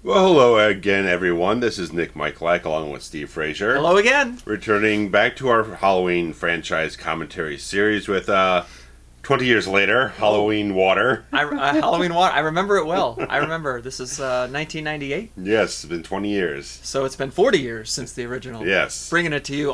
Well, hello again, everyone. This is Nick Michalak along with Steve Frazier. Hello again. Returning back to our Halloween franchise commentary series with 20 years later, Halloween Water. Halloween Water. I remember it well. I remember. This is 1998. Yes, it's been 20 years. So it's been 40 years since the original. Yes. Bringing it to you.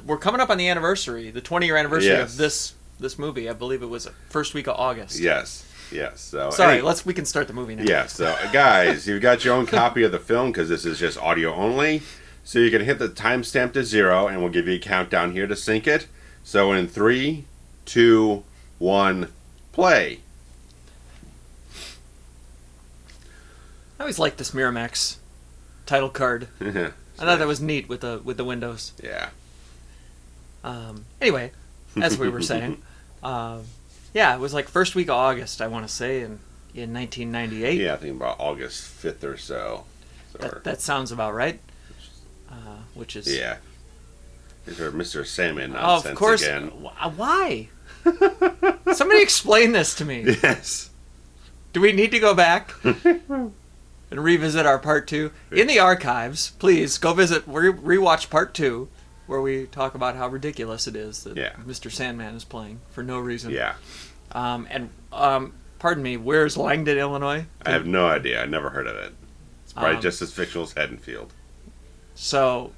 We're coming up on the anniversary, the 20-year anniversary of this movie. I believe it was first week of August. Yes. Yes. So sorry, we can start the movie now. Yeah, so guys, you've got your own copy of the film because this is just audio only. So you can hit the timestamp to 0 and we'll give you a countdown here to sync it. So in 3, 2, 1, play. I always liked this Miramax title card. I thought that was neat with the windows. Yeah. Anyway, as we were saying, yeah, it was like first week of August, I want to say, in 1998. Yeah, I think about August 5th or so. That sounds about right. Which is... Yeah. Is there Mr. Sandman nonsense again? Of course. Why? Somebody explain this to me. Yes. Do we need to go back and revisit our part 2? In the archives, please go rewatch part 2, where we talk about how ridiculous it is that Mr. Sandman is playing for no reason. Yeah. Pardon me, where's Langdon, Illinois? I have no idea. I never heard of it. It's probably just as fictional as Haddonfield. So,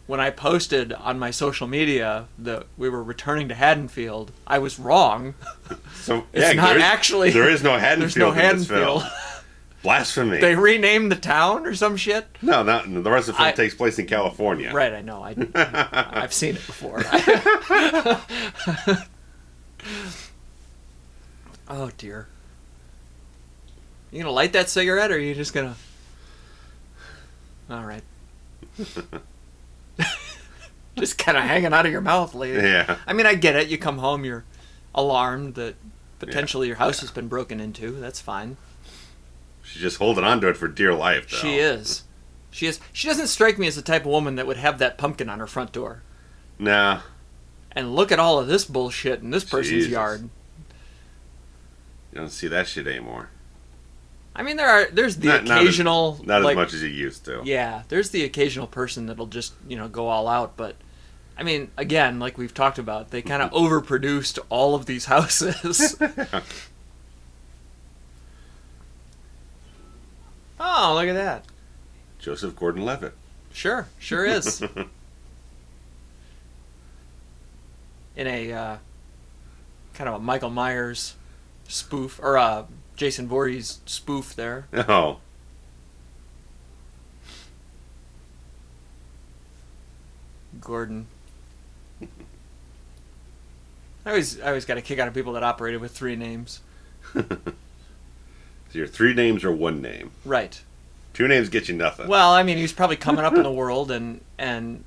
when I posted on my social media that we were returning to Haddonfield, I was wrong. So it's not actually. There is no Haddonfield. There's no in this Haddonfield. Film. Blasphemy. They renamed the town or some shit? No, the rest of the film takes place in California. Right, I know. I've seen it before. Oh, dear. You gonna light that cigarette, or are you just gonna... All right. Just kind of hanging out of your mouth, Leigh. Yeah. I mean, I get it. You come home, you're alarmed that potentially your house has been broken into. That's fine. She's just holding on to it for dear life, though. She is. She is. She doesn't strike me as the type of woman that would have that pumpkin on her front door. Nah. And look at all of this bullshit in this person's yard. You don't see that shit anymore. I mean, there's the occasional... Not as much as you used to. Yeah, there's the occasional person that'll just, go all out, but... I mean, again, like we've talked about, they kind of overproduced all of these houses. Oh, look at that. Joseph Gordon-Levitt. Sure is. In a kind of a Michael Myers spoof, or a Jason Voorhees spoof there. Oh. Gordon. I always got a kick out of people that operated with 3 names. So your 3 names or 1 name? Right. 2 names get you nothing. Well, I mean, he was probably coming up in the world, and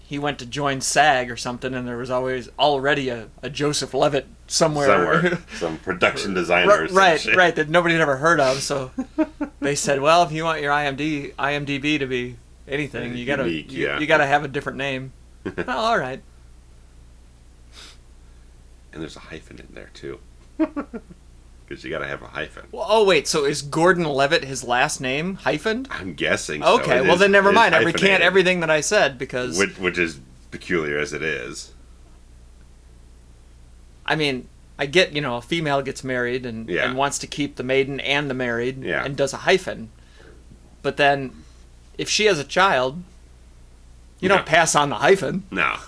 he went to join SAG or something, and there was already a Joseph Levitt somewhere. Some production designer. Right, that nobody had ever heard of. So they said, well, if you want your IMDb to be anything, you gotta have a different name. Oh, all right. And there's a hyphen in there too. Because you gotta have a hyphen. Well, oh wait, so is Gordon-Levitt his last name hyphened? I'm guessing so. Okay, well then never mind. I recant everything that I said because... Which is peculiar as it is. I mean, I get, a female gets married and wants to keep the maiden and the married and does a hyphen. But then, if she has a child, you don't pass on the hyphen. No.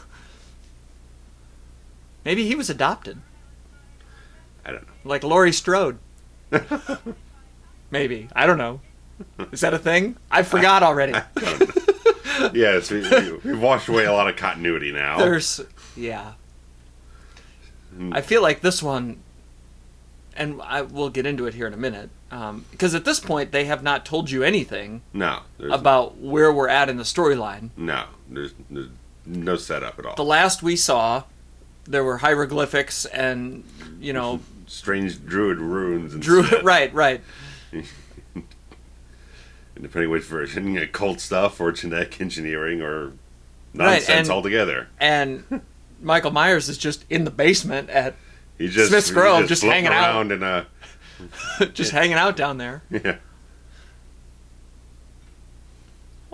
Maybe he was adopted. I don't know. Like Laurie Strode. Maybe. I don't know. Is that a thing? I forgot already. I don't know. Yes, we've washed away a lot of continuity now. I feel like this one, and we'll get into it here in a minute, because at this point they have not told you anything about where we're at in the storyline. No, there's no setup at all. The last we saw, there were hieroglyphics and, strange druid runes and right. And depending which version, occult stuff or genetic engineering or nonsense altogether. And Michael Myers is just in the basement at Smith's Grove, just hanging out. In a... just hanging out down there. Yeah.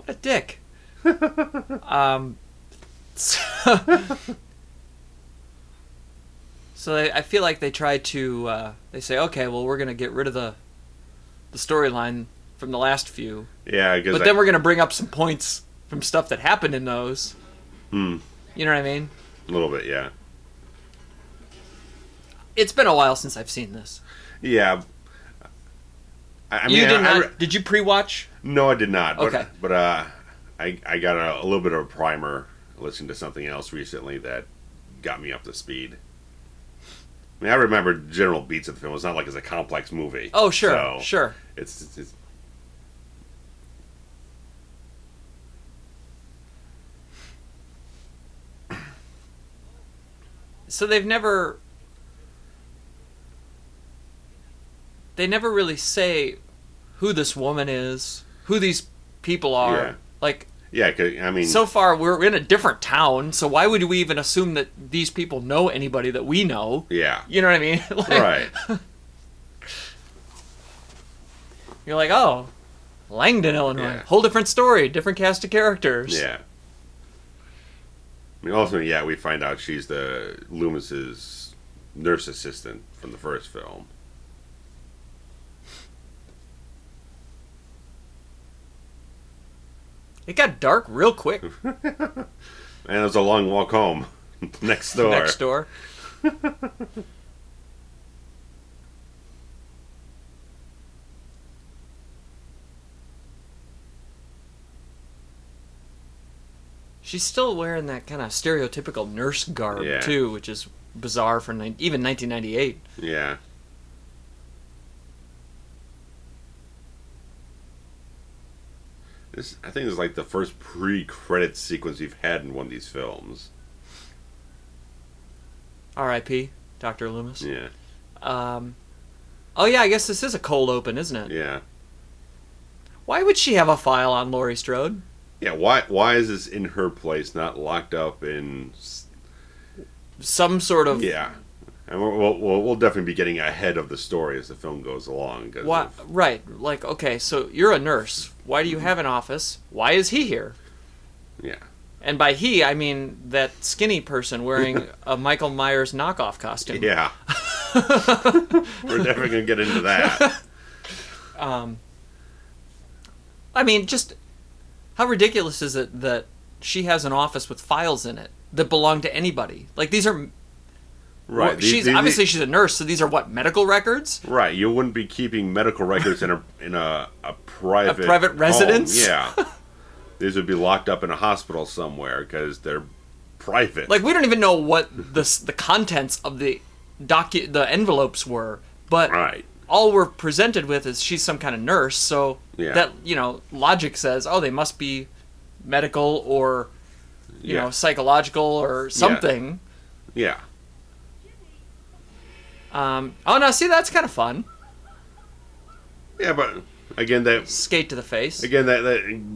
What a dick. So I feel like they try to, they say, okay, well, we're going to get rid of the storyline from the last few. Yeah, but then we're going to bring up some points from stuff that happened in those. You know what I mean? A little bit, yeah. It's been a while since I've seen this. Yeah. I mean, you did not. Did you pre-watch? No, I did not. But, okay. But I got a little bit of a primer listening to something else recently that got me up to speed. I mean, I remember general beats of the film. It's not like it's a complex movie. Oh, sure, so sure. It's So they never really say who this woman is, who these people are. Yeah. Like, yeah, I mean, so far we're in a different town, so why would we even assume that these people know anybody that we know? Yeah. You know what I mean? Like, right. You're like, oh, Langdon, Illinois. Yeah. Whole different story, different cast of characters. Yeah. I mean, ultimately, yeah, we find out she's the Loomis's nurse assistant from the first film. It got dark real quick. And it was a long walk home. Next door. Next door. She's still wearing that kind of stereotypical nurse garb, too, which is bizarre for even 1998. Yeah. I think this is like the first pre-credit sequence we've had in one of these films. R.I.P. Dr. Loomis. Yeah. Oh, yeah, I guess this is a cold open, isn't it? Yeah. Why would she have a file on Laurie Strode? Yeah, why is this in her place, not locked up in some sort of... Yeah. And we'll definitely be getting ahead of the story as the film goes along. Right. Like, okay, so you're a nurse. Why do you have an office? Why is he here? Yeah. And by he, I mean that skinny person wearing a Michael Myers knockoff costume. Yeah. We're definitely going to get into that. I mean, just how ridiculous is it that she has an office with files in it that belong to anybody? Like, these are... Right. Obviously she's a nurse, so these are what, medical records? Right. You wouldn't be keeping medical records in a private residence. Yeah. These would be locked up in a hospital somewhere because they're private. Like, we don't even know what the contents of the envelopes were, but right. All we're presented with is she's some kind of nurse, so that, logic says, oh, they must be medical or psychological or something. Yeah. No, see, that's kind of fun. Yeah, but again, that skate to the face. Again, that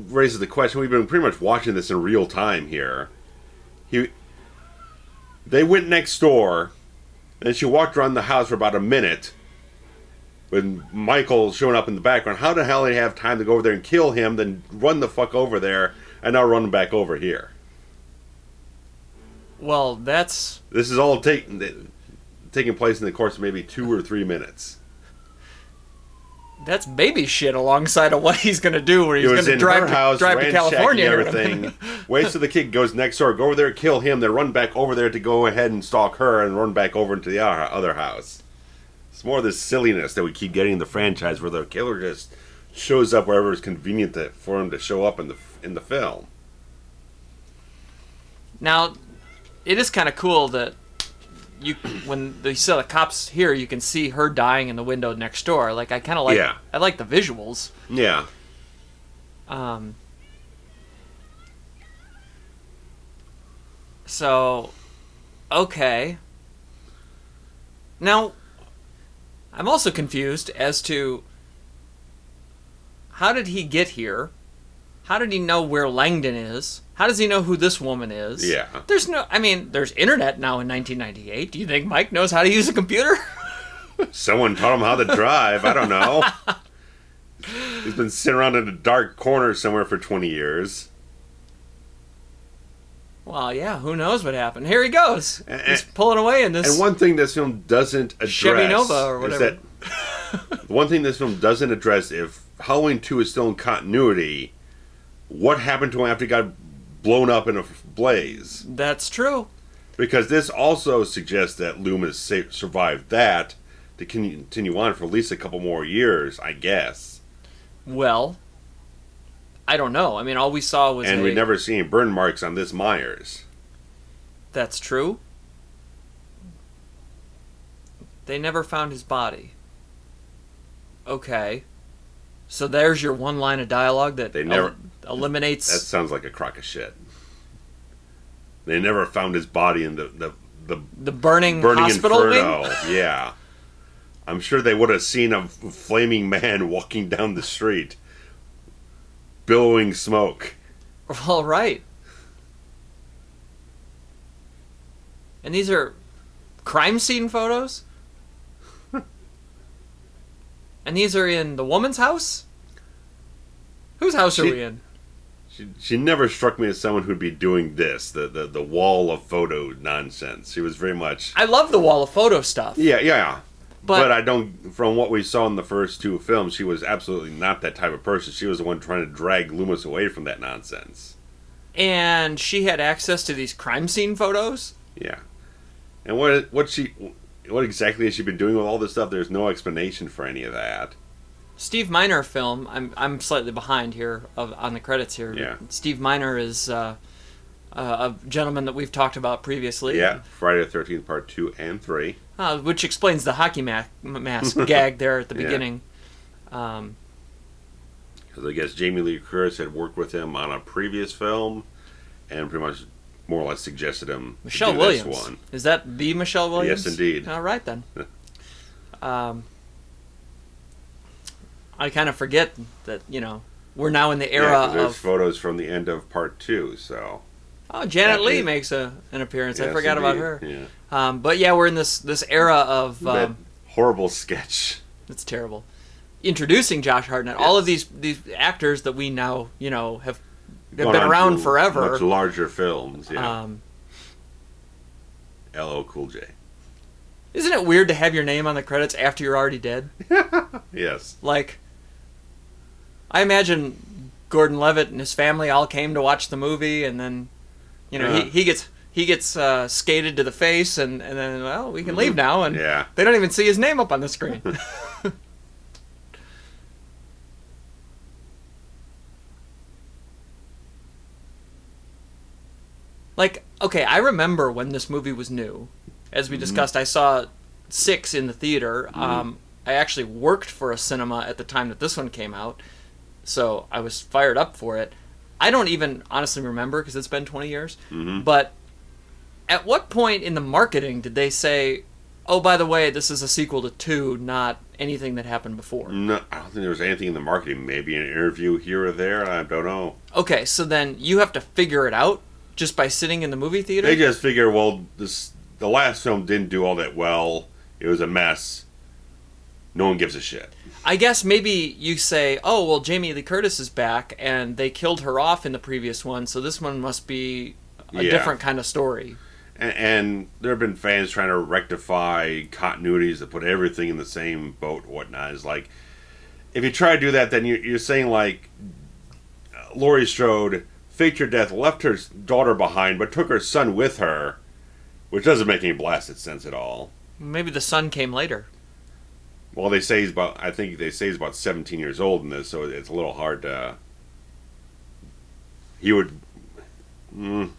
raises the question. We've been pretty much watching this in real time here. They went next door, and she walked around the house for about a minute. With Michael showing up in the background, how the hell did they have time to go over there and kill him, then run the fuck over there, and now run back over here? Well, this is all taking place in the course of maybe 2 or 3 minutes. That's baby shit alongside of what he's going to do, where he's going to drive to California and everything. Waits till the kid goes next door, go over there, kill him, then run back over there to go ahead and stalk her, and run back over into the other house. It's more of this silliness that we keep getting in the franchise, where the killer just shows up wherever it's convenient for him to show up in the film. Now, it is kind of cool that when you see the cops here, you can see her dying in the window next door. Like, I kind of like. Yeah. I like the visuals. Yeah. So, okay. Now, I'm also confused as to how did he get here? How did he know where Langdon is? How does he know who this woman is? Yeah. There's internet now in 1998. Do you think Mike knows how to use a computer? Someone taught him how to drive. I don't know. He's been sitting around in a dark corner somewhere for 20 years. Well, yeah, who knows what happened? Here he goes. He's pulling away in this. And one thing this film doesn't address Chevy Nova or whatever. Is that one thing this film doesn't address, if Halloween 2 is still in continuity, what happened to him after he got blown up in a blaze? That's true. Because this also suggests that Loomis survived that to continue on for at least a couple more years, I guess. Well, I don't know. I mean, all we saw was we never see any burn marks on this Myers. That's true. They never found his body. Okay. So there's your one line of dialogue that eliminates... That sounds like a crock of shit. They never found his body in the burning hospital inferno. wing? Yeah. I'm sure they would have seen a flaming man walking down the street, billowing smoke. All right. And these are crime scene photos? And these are in the woman's house? Whose house are we in? She never struck me as someone who'd be doing this, the wall of photo nonsense. She was very much... I love the wall of photo stuff. Yeah. But I don't... From what we saw in the first two films, she was absolutely not that type of person. She was the one trying to drag Loomis away from that nonsense. And she had access to these crime scene photos? Yeah. And what exactly has she been doing with all this stuff? There's no explanation for any of that. Steve Miner film. I'm slightly behind here on the credits here. Yeah. Steve Miner is a gentleman that we've talked about previously. Yeah, Friday the 13th, Part 2 and 3. Which explains the hockey mask gag there at the beginning. Because I guess Jamie Lee Curtis had worked with him on a previous film and pretty much more or less suggested him Michelle to do Williams. this one. Is that the Michelle Williams? Yes, indeed. All right, then. I kind of forget that, we're now in the era there's of... photos from the end of Part 2, so... Oh, Janet Leigh makes an appearance. Yes, I forgot indeed. about her. Yeah. But yeah, we're in this era of... that horrible sketch. It's terrible. Introducing Josh Hartnett. Yes. All of these actors that we now, have been around forever. Much larger films, yeah. LL Cool J. Isn't it weird to have your name on the credits after you're already dead? Yes. Like, I imagine Gordon-Levitt and his family all came to watch the movie, and then, he gets skated to the face, and then, well, we can leave now, and they don't even see his name up on the screen. Like, okay, I remember when this movie was new. As we discussed, I saw 6 in the theater. I actually worked for a cinema at the time that this one came out, so I was fired up for it. I don't even honestly remember because it's been 20 years. But at what point in the marketing did they say, oh, by the way, this is a sequel to 2, not anything that happened before? No, I don't think there was anything in the marketing. Maybe an interview here or there. I don't know. Okay, so then you have to figure it out just by sitting in the movie theater? They just figure, well, the last film didn't do all that well. It was a mess. No one gives a shit. I guess maybe you say, oh, well, Jamie Lee Curtis is back, and they killed her off in the previous one, so this one must be a different kind of story. And there have been fans trying to rectify continuities to put everything in the same boat and whatnot. It's like, if you try to do that, then you're saying, like, Laurie Strode faked her death, left her daughter behind, but took her son with her, which doesn't make any blasted sense at all. Maybe the son came later. Well, I think they say he's about 17 years old in this, so it's a little hard to... He would... Well...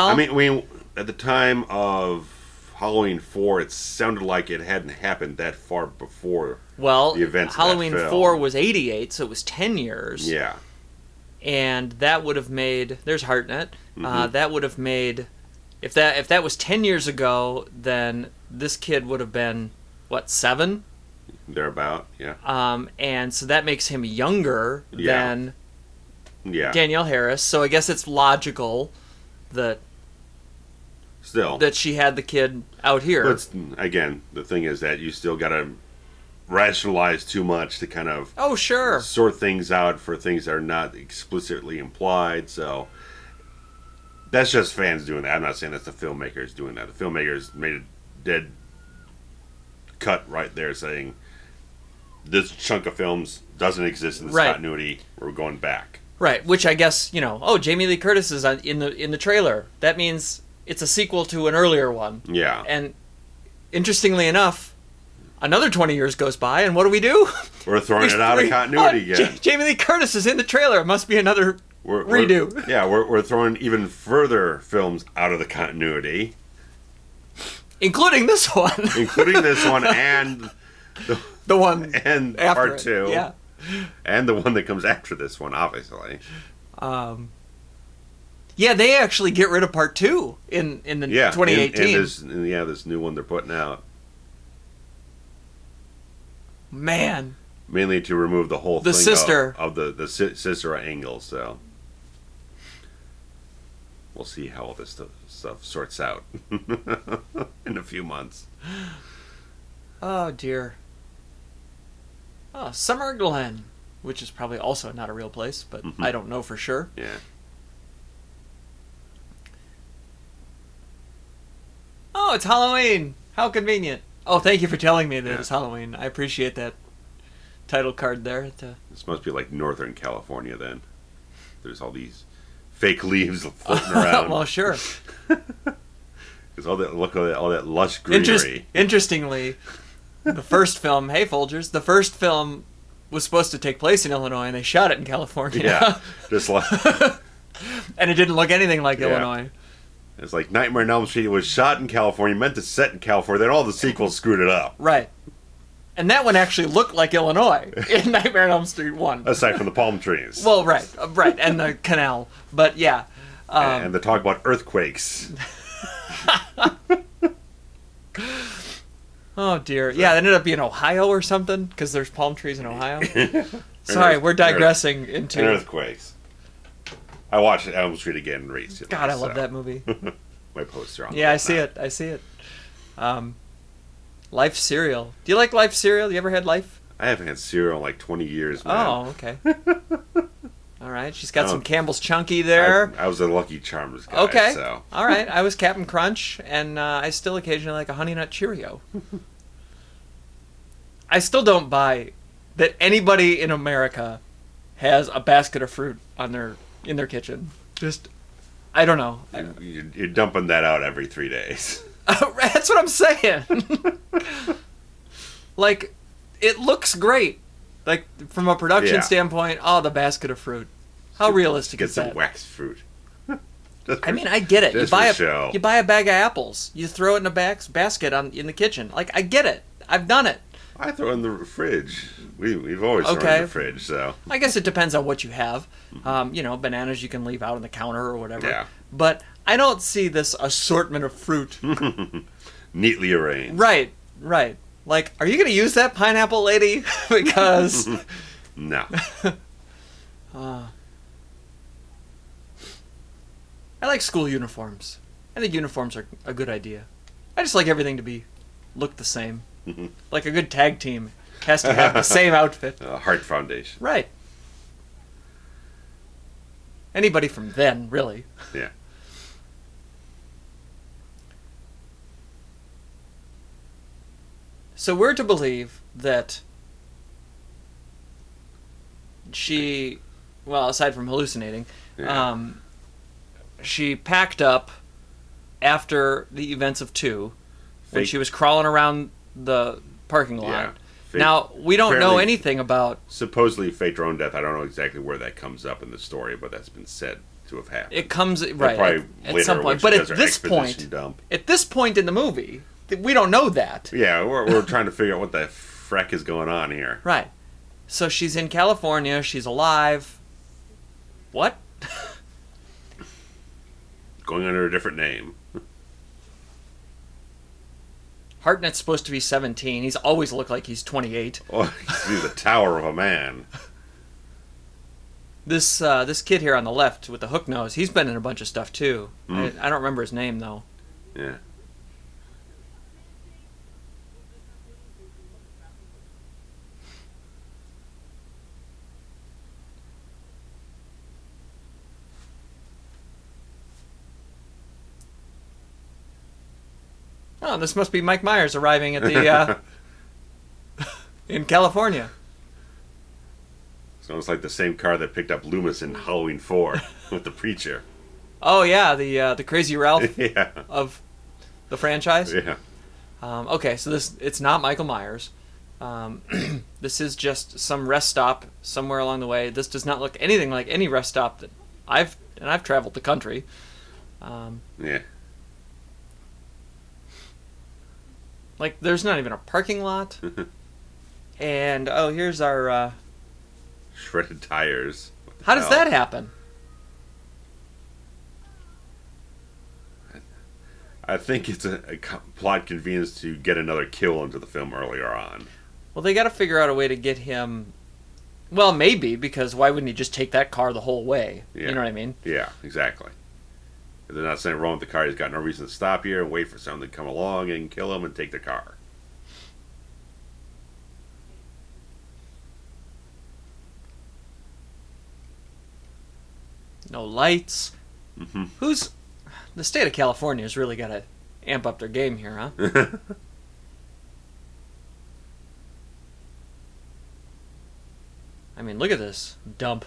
I mean, at the time of Halloween 4, it sounded like it hadn't happened that far before the events of Halloween that film. 4 was 88, so it was 10 years. Yeah. And that would have made... There's Hartnett. That would have made... If that was 10 years ago, then this kid would have been, 7? Thereabout, yeah. And so that makes him younger than Danielle Harris. So I guess it's logical that still that she had the kid out here. But again, the thing is that you still got to rationalize too much to kind of sort things out for things that are not explicitly implied. So that's just fans doing that. I'm not saying that's the filmmakers doing that. The filmmakers made a dead cut right there saying this chunk of films doesn't exist in this continuity. We're going back. Right, which I guess, Jamie Lee Curtis is in the trailer. That means it's a sequel to an earlier one. Yeah. And interestingly enough, another 20 years goes by, and what do? We're throwing it out of continuity again. Jamie Lee Curtis is in the trailer. It must be another redo. We're throwing even further films out of the continuity. Including this one. And the one and after part 2. Yeah. And the one that comes after this one, obviously. Yeah, they actually get rid of part 2 in the 2018. And this new one they're putting out. Man. Mainly to remove the whole thing of the sister angle, so we'll see how all this stuff sorts out in a few months. Oh, dear. Oh, Summer Glen, which is probably also not a real place, but I don't know for sure. Yeah. Oh, it's Halloween. How convenient. Oh, thank you for telling me that it's Halloween. I appreciate that title card there. This must be like Northern California then. There's all these fake leaves floating around. Well, sure. Because all that lush greenery. Interestingly, the first film, hey Folgers, the first film was supposed to take place in Illinois, and they shot it in California. Yeah, just like, and it didn't look anything like Illinois. It's like Nightmare on Elm Street was shot in California, meant to set in California, then all the sequels screwed it up. Right. And that one actually looked like Illinois in Nightmare on Elm Street 1. Aside from the palm trees. Well, right, and the canal. But yeah. And the talk about earthquakes. Oh, dear. Yeah, it ended up being Ohio or something, because there's palm trees in Ohio. Sorry, we're digressing into... And earthquakes. I watched Elm Street again recently. God, I love that movie. My poster on Yeah, I see it. Life cereal. Do you like Life cereal? You ever had Life? I haven't had cereal in like 20 years, man. Oh, okay. All right. She's got some Campbell's Chunky there. I was a Lucky Charms guy. Okay. So. All right. I was Captain Crunch, and I still occasionally like a Honey Nut Cheerio. I still don't buy that anybody in America has a basket of fruit in their kitchen. Just, I don't know. You're dumping that out every 3 days. That's what I'm saying. Like, it looks great. Like, from a production standpoint, the basket of fruit. How realistic is that? Get some waxed fruit. I mean, I get it. You buy a bag of apples. You throw it in a basket in the kitchen. Like, I get it. I've done it. I throw it in the fridge. We've always thrown it in the fridge, so. I guess it depends on what you have. Bananas you can leave out on the counter or whatever. Yeah. But I don't see this assortment of fruit. Neatly arranged. Right. Like, are you going to use that pineapple, lady? Because... No. I like school uniforms. I think uniforms are a good idea. I just like everything to look the same. Like a good tag team has to have the same outfit. Heart Foundation. Right. Anybody from then, really. Yeah. So we're to believe that she, well, aside from hallucinating, she packed up after the events of 2 when she was crawling around the parking lot. Yeah. Now, we don't know anything about... Supposedly faked her own death. I don't know exactly where that comes up in the story, but that's been said to have happened. It comes, right, at some point. But at this point in the movie, we don't know that. Yeah, we're trying to figure out what the freck is going on here. Right. So she's in California, she's alive. What? Going under a different name. Hartnett's supposed to be 17. He's always looked like he's 28. Oh, he's a tower of a man. This kid here on the left with the hook nose, he's been in a bunch of stuff too. I don't remember his name though. Yeah. Oh, this must be Mike Myers arriving at the in California. It's almost like the same car that picked up Loomis in Halloween 4 with the preacher. Oh yeah, the Crazy Ralph Yeah. of the franchise. Yeah. Okay, so it's not Michael Myers. This is just some rest stop somewhere along the way. This does not look anything like any rest stop that I've traveled the country. Yeah. Like, there's not even a parking lot. And here's our shredded tires. How does that happen? I think it's a plot convenience to get another kill into the film earlier on. Well, they got to figure out a way to get him. Well, maybe, because why wouldn't he just take that car the whole way? Yeah. You know what I mean? Yeah, exactly. If they're not saying wrong with the car, he's got no reason to stop here and wait for someone to come along and kill him and take the car. No lights. Mm-hmm. The state of California has really got to amp up their game here, huh? I mean, look at this dump.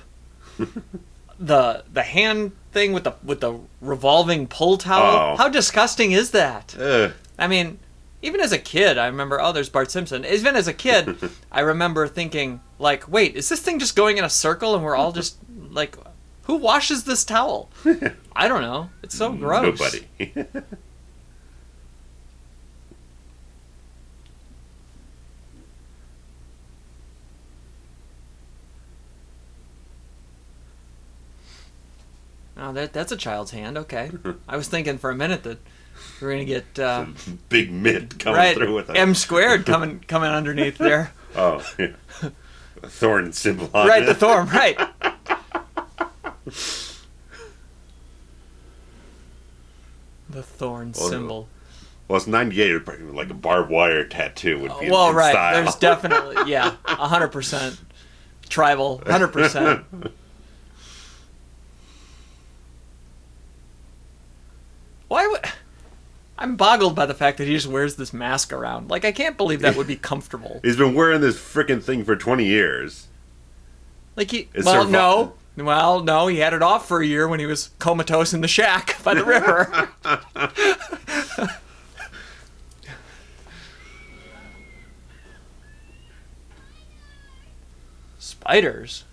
The hand thing with the revolving pull towel. Oh. How disgusting is that? Ugh. I mean, even as a kid, I remember. Oh, there's Bart Simpson. Even as a kid, I remember thinking, like, wait, is this thing just going in a circle and we're all just like, who washes this towel? I don't know. It's so gross. Nobody. Oh, that's a child's hand. Okay. I was thinking for a minute that we're gonna get Some big mitt coming through with it. M squared coming underneath there. Oh, yeah. A thorn symbol on Right, it. the thorn. Right. The thorn symbol. Well, it's 98. Like a barbed wire tattoo would be in right. style. There's definitely 100% tribal, 100%. Why would? I'm boggled by the fact that he just wears this mask around. Like, I can't believe that would be comfortable. He's been wearing this freaking thing for 20 years. Like no, he had it off for a year when he was comatose in the shack by the river. Spiders.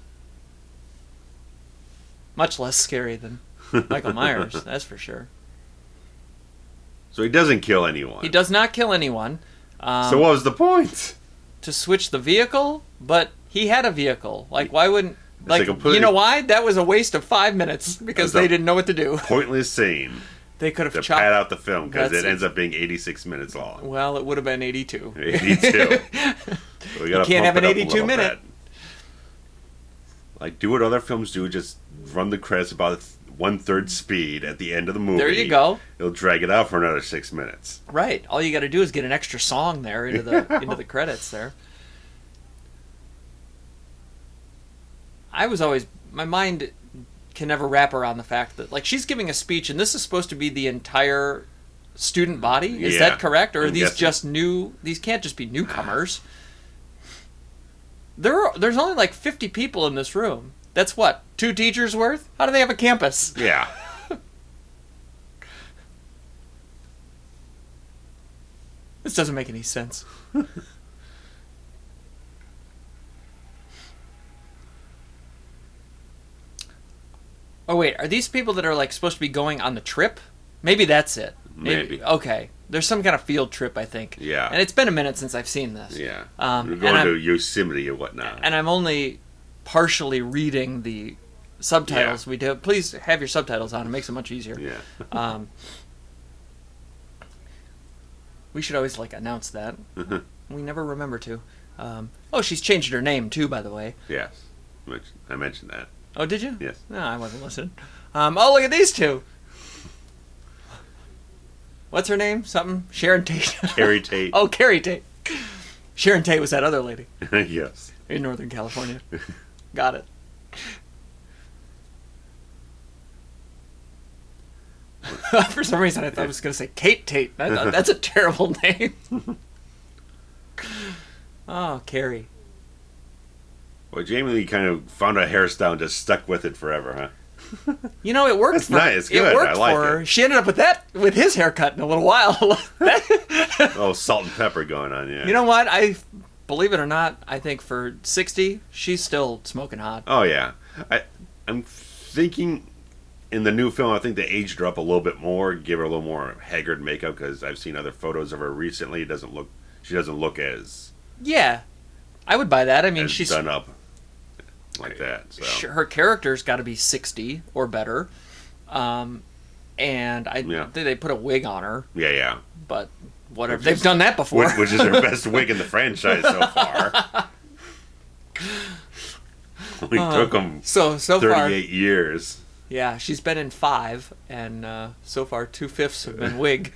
Much less scary than Michael Myers, that's for sure. So he doesn't kill anyone. He does not kill anyone. So what was the point? To switch the vehicle, but he had a vehicle. Like, why wouldn't... Like, completely- you know why? That was a waste of 5 minutes because they didn't know what to do. Pointless scene They could to have chopped... pad out the film because That's it ends up being 86 minutes long. Well, it would have been 82. 82. So we gotta can't pump have an it up a 82 little minute. bit. Like, do what other films do. Just run the credits about 1/3 speed at the end of the movie. There you go. It'll drag it out for another 6 minutes. Right. All you got to do is get an extra song there into the credits there. I was always... My mind can never wrap around the fact that, like, she's giving a speech, and this is supposed to be the entire student body. Is that correct? Or are these just new... These can't just be newcomers. There's only like 50 people in this room. That's what? 2 teachers worth? How do they have a campus? Yeah. This doesn't make any sense. Oh, wait. Are these people that are, like, supposed to be going on the trip? Maybe that's it. Maybe. Okay. There's some kind of field trip, I think. Yeah. And it's been a minute since I've seen this. Yeah. We're We're going to Yosemite or whatnot. And I'm only partially reading the subtitles. Yeah. We do. Please have your subtitles on. It makes it much easier. Yeah. We should always, like, announce that. We never remember to. She's changed her name, too, by the way. Yes. I mentioned that. Oh, did you? Yes. No, I wasn't listening. Look at these two. What's her name? Something? Sharon Tate. Carrie Tate. Oh, Carrie Tate. Sharon Tate was that other lady Yes. in Northern California. Got it. For some reason, I thought I was going to say Kate Tate. I thought that's a terrible name. Oh, Carrie. Well, Jamie Lee kind of found a hairstyle and just stuck with it forever, huh? You know, it worked. That's nice. It's good. It worked I like for her. it. She ended up with his haircut in a little while. Oh, salt and pepper going on, yeah. You know what? Believe it or not, I think for 60, she's still smoking hot. Oh, yeah. I'm thinking in the new film, I think they aged her up a little bit more, give her a little more haggard makeup, because I've seen other photos of her recently. She doesn't look as... Yeah. I would buy that. I mean, she's done up like that. So. Her character's got to be 60 or better. And they put a wig on her. Yeah. But whatever. They've done that before. Which is her best wig in the franchise so far. We took them so 38 far, years. Yeah, she's been in 5, and so far 2/5 have been wig.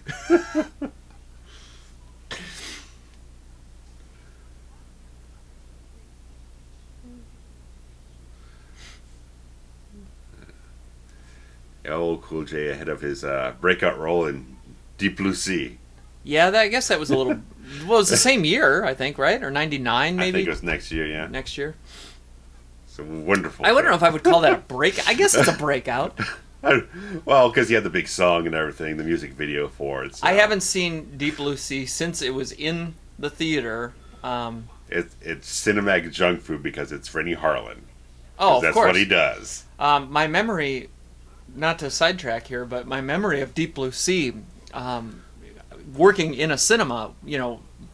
LL Cool J ahead of his breakout role in Deep Blue Sea. Yeah, I guess that was a little... Well, it was the same year, I think, right? Or 99, maybe? I think it was next year, yeah. Next year. It's a wonderful I wonder if I would call that a break. I guess it's a breakout. Well, because he had the big song and everything, the music video for it. So. I haven't seen Deep Blue Sea since it was in the theater. It's cinematic junk food because it's Rennie Harlan. Oh, of that's course. What he does. My memory, not to sidetrack here, but my memory of Deep Blue Sea, working in a cinema,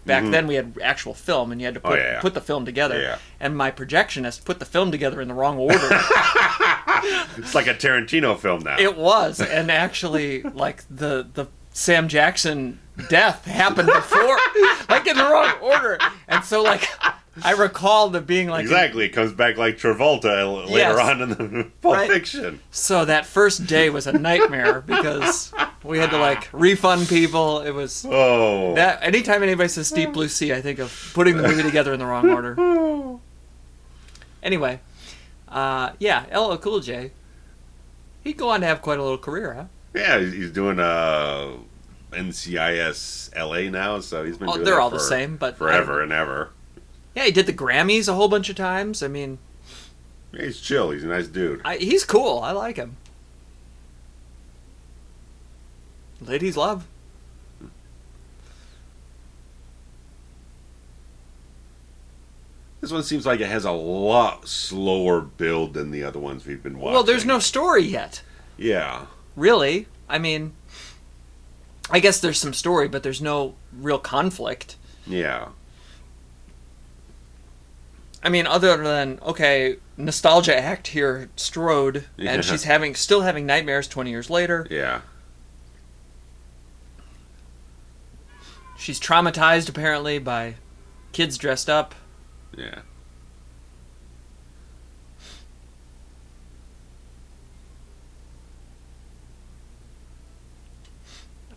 back then we had actual film and you had to put the film together. Yeah. And my projectionist put the film together in the wrong order. It's like a Tarantino film now. It was. And actually, like, the Sam Jackson death happened before, like, in the wrong order. And so, like, I recall the being like... Exactly. It comes back like Travolta later on in the Pulp Fiction. So that first day was a nightmare because we had to, like, refund people. It was... Oh. That anytime anybody says Deep Blue Sea, I think of putting the movie together in the wrong order. Anyway, LL Cool J, he'd go on to have quite a little career, huh? Yeah, he's doing NCIS LA now, so he's been doing they're that all the same, but forever and ever. Yeah, he did the Grammys a whole bunch of times. I mean... Yeah, he's chill. He's a nice dude. He's cool. I like him. Ladies love. This one seems like it has a lot slower build than the other ones we've been watching. Well, there's no story yet. Yeah. Really? I mean, I guess there's some story, but there's no real conflict. Yeah. I mean, other than, okay, nostalgia act here, Strode, and she's still having nightmares 20 years later. Yeah. She's traumatized, apparently, by kids dressed up. Yeah.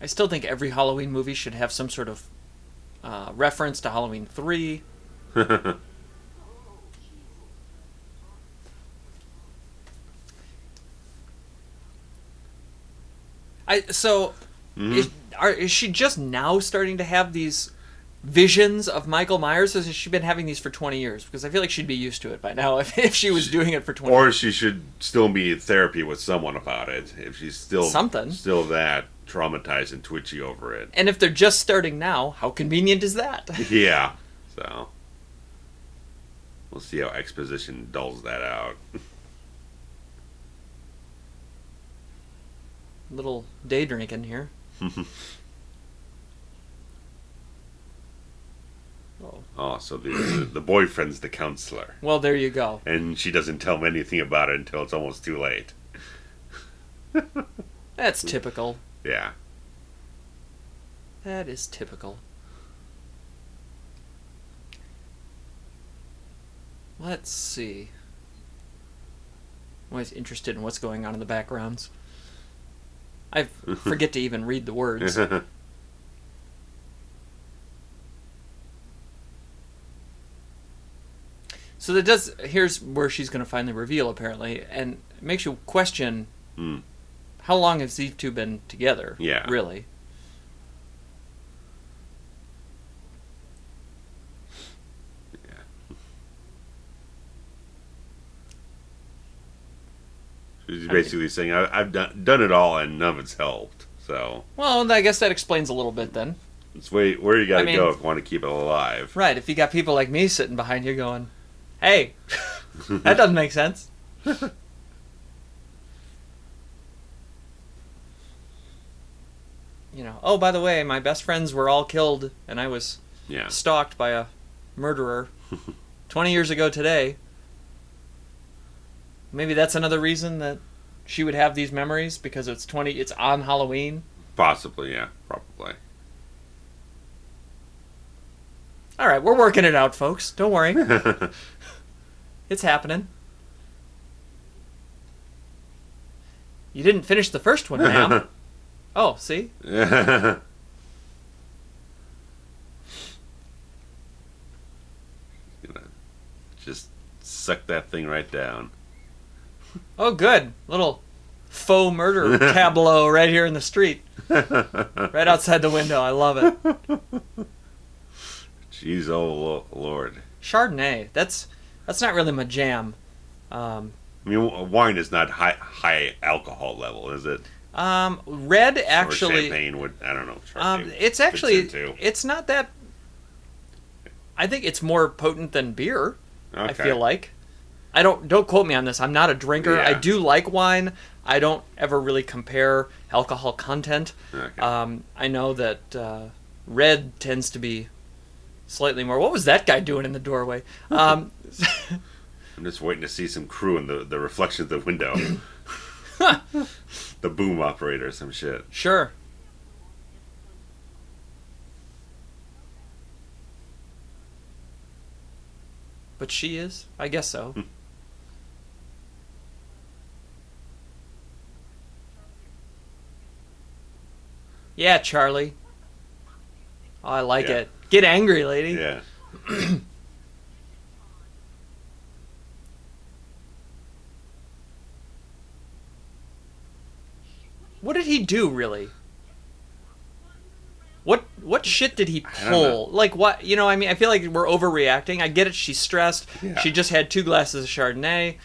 I still think every Halloween movie should have some sort of reference to Halloween 3. Is she just now starting to have these visions of Michael Myers, or has she been having these for 20 years? Because I feel like she'd be used to it by now if she was doing it for 20 years. Or she should still be in therapy with someone about it, if she's still that traumatized and twitchy over it. And if they're just starting now, how convenient is that? Yeah. So, we'll see how exposition dulls that out. Little day drinking here. Oh, so the boyfriend's the counselor. Well, there you go. And she doesn't tell him anything about it until it's almost too late. That's typical. Yeah. That is typical. Let's see. I'm always interested in what's going on in the backgrounds. I forget to even read the words. So here's where she's going to finally reveal, apparently, and it makes you question how long has these two been together? Yeah. Really? He's basically saying, I've done it all and none of it's helped. So. Well, I guess that explains a little bit then. It's where you got to go if you want to keep it alive. Right. If you got people like me sitting behind you going, hey, that doesn't make sense. Oh, by the way, my best friends were all killed and I was stalked by a murderer 20 years ago today. Maybe that's another reason that she would have these memories, because it's on Halloween. Possibly, yeah, probably. All right, we're working it out, folks. Don't worry. It's happening. You didn't finish the first one, ma'am. Oh, see? Just suck that thing right down. Oh, good. Little faux murder tableau right here in the street. Right outside the window. I love it. Jeez, oh Lord. Chardonnay. That's not really my jam. I mean, wine is not high alcohol level, is it? Red actually. Or champagne would, I don't know. It's actually, it's not that. I think it's more potent than beer. Okay. I feel like. Don't quote me on this. I'm not a drinker. Yeah. I do like wine. I don't ever really compare alcohol content. Okay. I know that red tends to be slightly more. What was that guy doing in the doorway? I'm just waiting to see some crew in the reflection of the window. The boom operator or some shit. Sure. But she is? I guess so. Yeah, Charlie. Oh, I like it. Get angry, lady. Yeah. What did he do, really? What shit did he pull? Like, what? I mean, I feel like we're overreacting. I get it. She's stressed. Yeah. She just had 2 glasses of Chardonnay.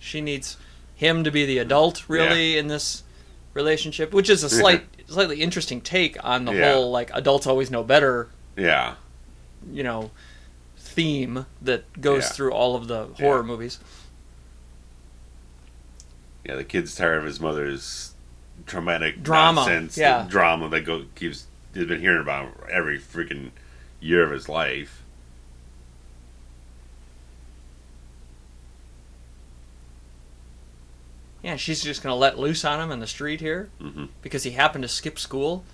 She needs him to be the adult, really, in this relationship, which is a slightly interesting take on the whole, like, adults always know better. Yeah. Theme that goes through all of the horror movies. Yeah, the kid's tired of his mother's traumatic drama. Nonsense, drama that he's been hearing about every freaking year of his life. Yeah, she's just going to let loose on him in the street here because he happened to skip school.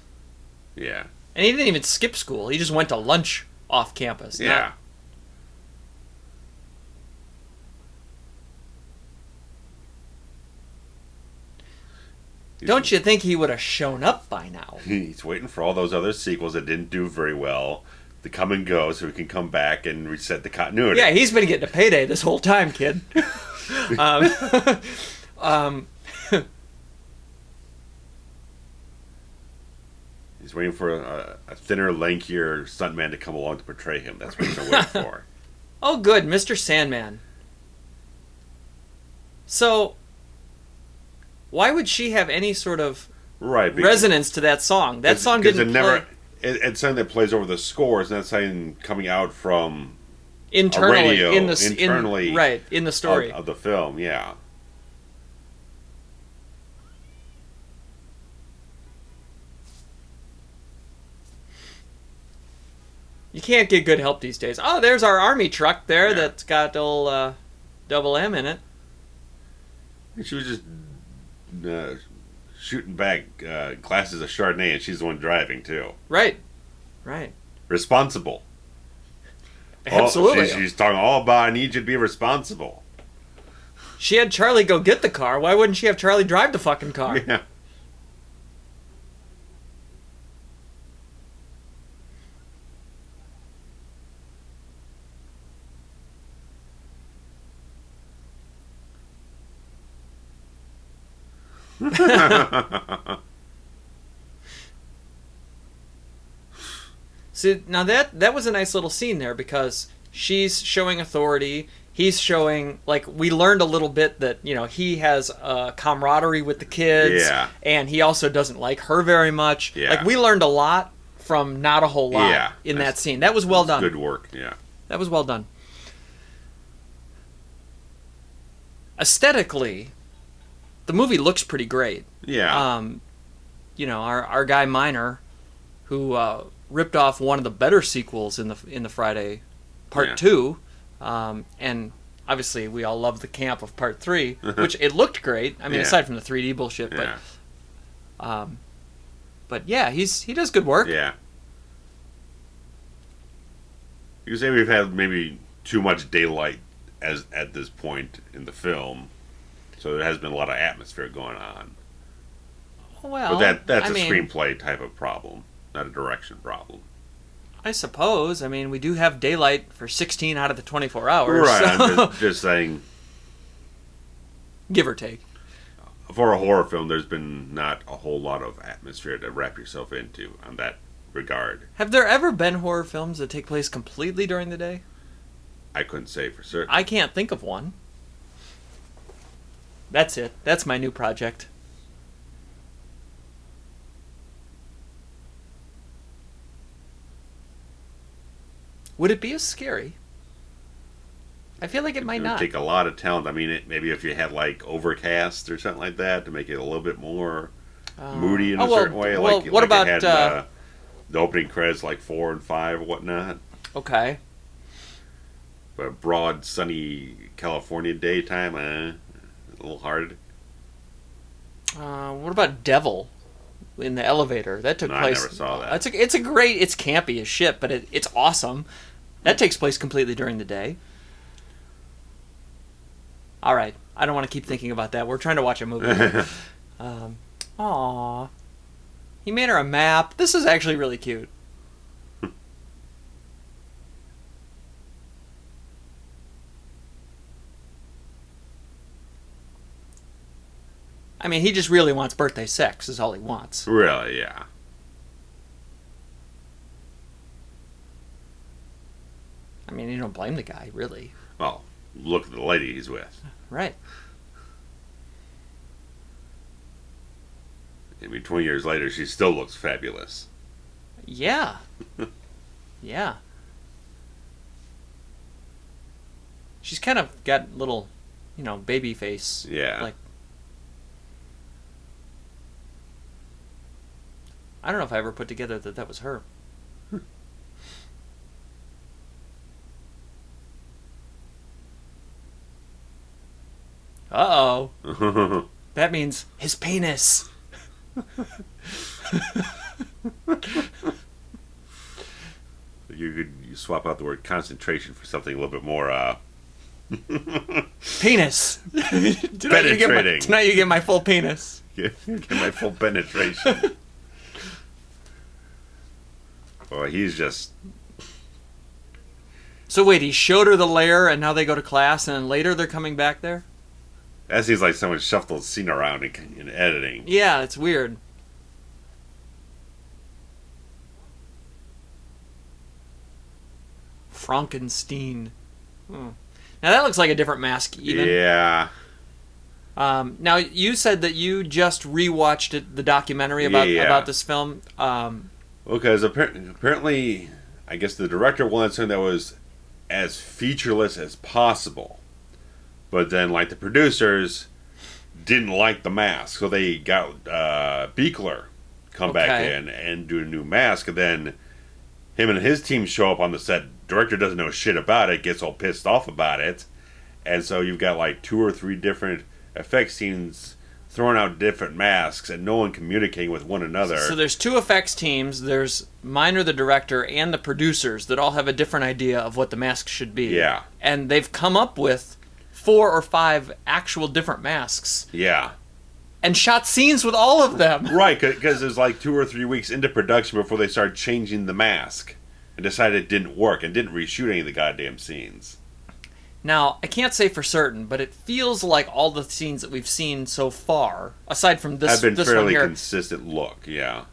Yeah. And he didn't even skip school. He just went to lunch off campus. Yeah. Don't you think he would have shown up by now? He's waiting for all those other sequels that didn't do very well to come and go so he can come back and reset the continuity. Yeah, he's been getting a payday this whole time, kid. He's waiting for a thinner, lankier stuntman to come along to portray him. That's what he's been waiting for. Oh, good, Mr. Sandman. So, why would she have any sort of resonance to that song? That song didn't play. It's something that plays over the scores, and that's something coming out from internally, a radio, in the story of the film. Yeah. You can't get good help these days. Oh, there's our army truck there that's got old double M in it. She was just shooting back glasses of Chardonnay, and she's the one driving, too. Right. Responsible. Absolutely. She's talking all about, I need you to be responsible. She had Charlie go get the car. Why wouldn't she have Charlie drive the fucking car? Yeah. See, now that was a nice little scene there because she's showing authority. He's showing, like, we learned a little bit that, you know, he has camaraderie with the kids. Yeah. And he also doesn't like her very much. Yeah. Like, we learned a lot from not a whole lot in that scene. That was well done. Good work, yeah. That was well done. Aesthetically, the movie looks pretty great. Yeah. You know, our guy Miner, who ripped off one of the better sequels in the Friday Part 2, and obviously we all love the camp of Part 3, which it looked great. I mean, aside from the 3D bullshit, but yeah, he does good work. Yeah. You could say we've had maybe too much daylight at this point in the film, so there has been a lot of atmosphere going on. Well, but that's a screenplay type of problem, not a direction problem. I suppose. I mean, we do have daylight for 16 out of the 24 hours. Right, So. I'm just saying. Give or take. For a horror film, there's been not a whole lot of atmosphere to wrap yourself into on that regard. Have there ever been horror films that take place completely during the day? I couldn't say for certain. I can't think of one. That's it. That's my new project. Would it be as scary? I feel like it might not. It would take a lot of talent. I mean, maybe if you had like Overcast or something like that to make it a little bit more moody in a certain way. Well, what about it had, the opening credits, like 4 and 5 or whatnot? Okay. But broad, sunny California daytime, a little hard. What about Devil in the elevator? That took place. I never saw that. It's campy as shit, but it's awesome. That takes place completely during the day. All right, I don't want to keep thinking about that. We're trying to watch a movie. Aww. He made her a map. This is actually really cute. I mean, he just really wants birthday sex is all he wants. Really, yeah. I mean, you don't blame the guy, really. Well, look at the lady he's with. Right. I mean, 20 years later, she still looks fabulous. Yeah. Yeah. She's kind of got little, baby face. Yeah. Like, I don't know if I ever put together that was her. Uh-oh. That means his penis. You swap out the word concentration for something a little bit more, penis. Penetrating. Tonight you get my full penis. Get my full penetration. Well, he's just... So wait, he showed her the lair and now they go to class and then later they're coming back there? That seems like someone shuffled the scene around in editing. Yeah, it's weird. Frankenstein. Now that looks like a different mask even. Yeah. Now you said that you just rewatched the documentary about this film. Because apparently, I guess the director wanted something that was as featureless as possible. But then, like, the producers didn't like the mask. So they got Beekler come back in and do a new mask. And then him and his team show up on the set. Director doesn't know shit about it, gets all pissed off about it. And so you've got, like, 2 or 3 different effects teams throwing out different masks and no one communicating with one another. So there's 2 effects teams. There's Miner, the director, and the producers that all have a different idea of what the mask should be. Yeah. And they've come up with 4 or 5 actual different masks. Yeah. And shot scenes with all of them. Right, because there's like 2 or 3 weeks into production before they started changing the mask and decided it didn't work and didn't reshoot any of the goddamn scenes. Now, I can't say for certain, but it feels like all the scenes that we've seen so far, aside from this, have been this fairly one here, consistent look. Yeah.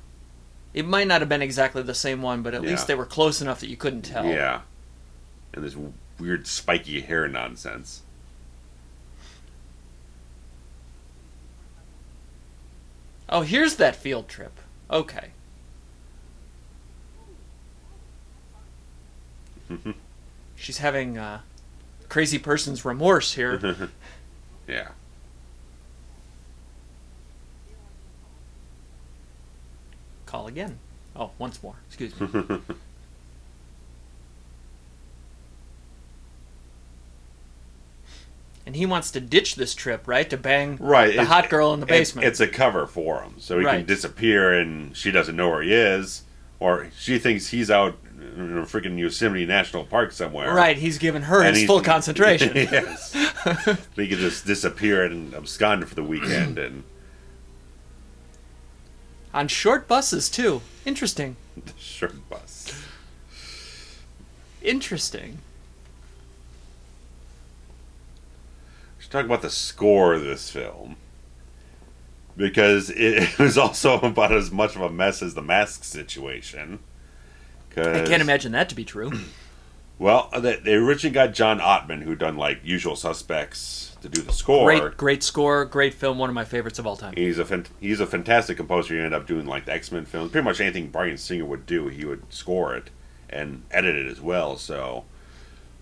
It might not have been exactly the same one, but at least they were close enough that you couldn't tell. Yeah. And this weird spiky hair nonsense. Oh, here's that field trip. Okay. She's having crazy person's remorse here. Yeah. Call again. Oh, once more. Excuse me. And he wants to ditch this trip, right? To bang the hot girl in the basement. It's a cover for him, so he can disappear and she doesn't know where he is, or she thinks he's out in a freaking Yosemite National Park somewhere. Right, he's given her his full concentration. Yes. He can just disappear and abscond for the weekend. And on short buses, too. Interesting. The short bus. Interesting. Talk about the score of this film, because it was also about as much of a mess as the Mask situation. I can't imagine that to be true. Well, they originally got John Ottman, who done like Usual Suspects, to do the score. Great score, great film, one of my favorites of all time. He's a fantastic composer. He ended up doing like the X-Men films, pretty much anything Bryan Singer would do, he would score it and edit it as well. So,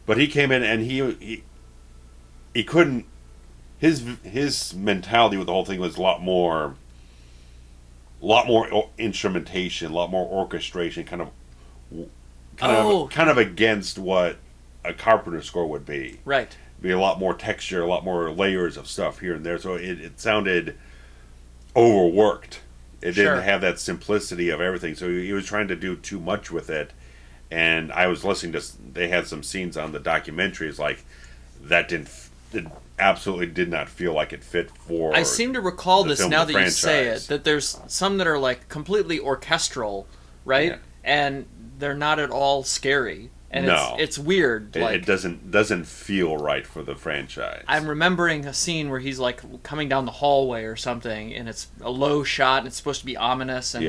but he came in and he couldn't. His mentality with the whole thing was a lot more instrumentation, a lot more orchestration, kind of against what a Carpenter score would be. Right. Be a lot more texture, a lot more layers of stuff here and there. So it sounded overworked. It didn't have that simplicity of everything. So he was trying to do too much with it. And I was listening to, they had some scenes on the documentaries like that it absolutely did not feel like it fit for. I seem to recall this now that you say it, that there's some that are like completely orchestral, right? Yeah. And they're not at all scary. And it's weird. It doesn't feel right for the franchise. I'm remembering a scene where he's like coming down the hallway or something, and it's a low shot, and it's supposed to be ominous, and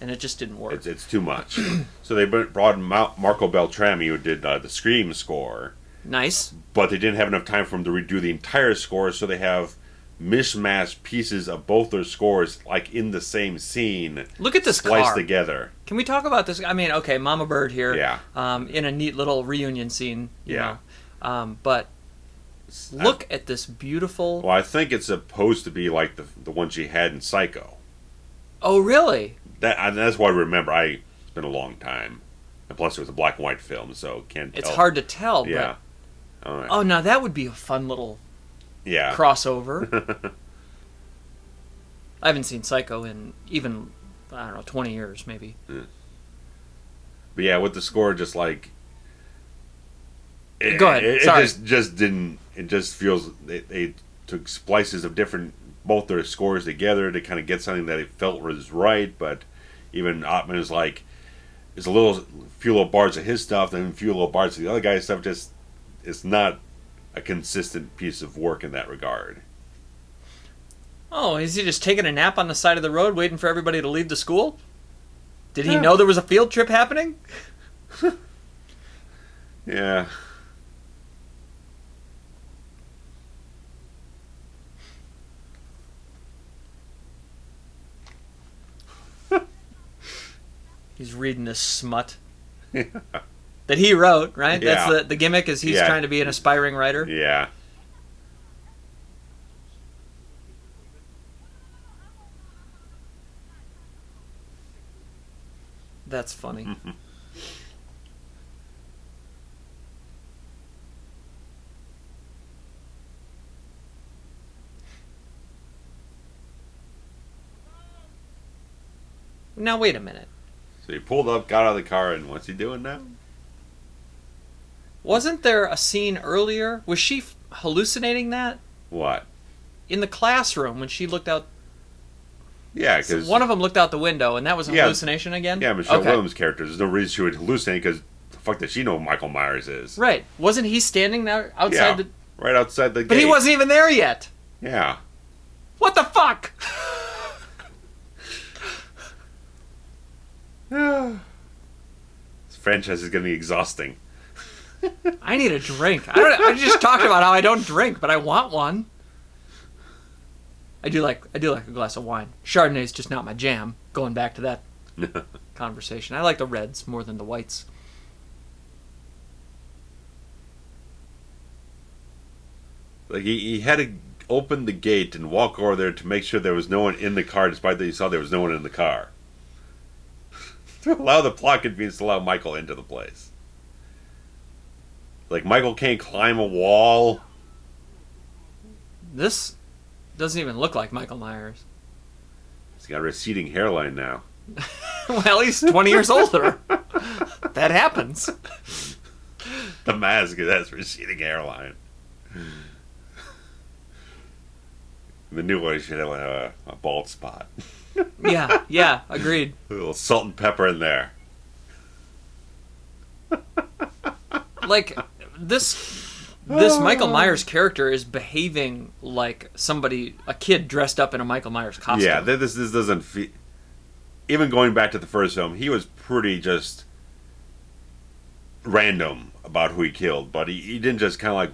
it just didn't work. It's too much. So they brought in Marco Beltrami, who did the Scream score. Nice. But they didn't have enough time for him to redo the entire score, so they have mishmashed pieces of both their scores, like in the same scene. Look at this spliced car together. Can we talk about this? I mean, okay, Mama Bird here. Yeah. In a neat little reunion scene. You know. But look at this beautiful. Well, I think it's supposed to be like the one she had in Psycho. Oh, really? That's what I remember. It's been a long time, and plus it was a black and white film, so can't tell. It's hard to tell. Yeah. But... Oh, now that would be a fun little crossover. I haven't seen Psycho in even, I don't know, 20 years maybe. Yeah. But yeah, with the score, just like... Go ahead, sorry. It just didn't... It just feels... They took splices of both their scores together to kind of get something that they felt was right, but even Ottman is like... There's a few little bars of his stuff, then a few little bars of the other guy's stuff, just... It's not a consistent piece of work in that regard. Oh, is he just taking a nap on the side of the road waiting for everybody to leave the school? Did he know there was a field trip happening? Yeah. He's reading this smut. That he wrote, right? Yeah. That's the gimmick, is he's trying to be an aspiring writer. Yeah. That's funny. Now wait a minute. So he pulled up, got out of the car, and what's he doing now? Wasn't there a scene earlier? Was she hallucinating that? What? In the classroom when she looked out. Yeah, because... So one of them looked out the window, and that was a hallucination again? Yeah, Michelle Williams' character. There's no reason she would hallucinate, because fuck does she know who Michael Myers is? Right. Wasn't he standing there outside the... right outside the gate. But he wasn't even there yet. Yeah. What the fuck? This franchise is getting exhausting. I need a drink. I just talked about how I don't drink, but I want one. I do like a glass of wine. Chardonnay's just not my jam. Going back to that conversation. I like the reds more than the whites. Like he had to open the gate and walk over there to make sure there was no one in the car, despite that he saw there was no one in the car. To allow the plot convenience to allow Michael into the place. Like, Michael can't climb a wall. This doesn't even look like Michael Myers. He's got a receding hairline now. Well, he's 20 years older. That happens. The mask has receding hairline. The new one should have a bald spot. Yeah, agreed. A little salt and pepper in there. Like, this Michael Myers character is behaving like a kid dressed up in a Michael Myers costume. Yeah, this doesn't feel... Even going back to the first film, he was pretty just random about who he killed, but he didn't just kind of like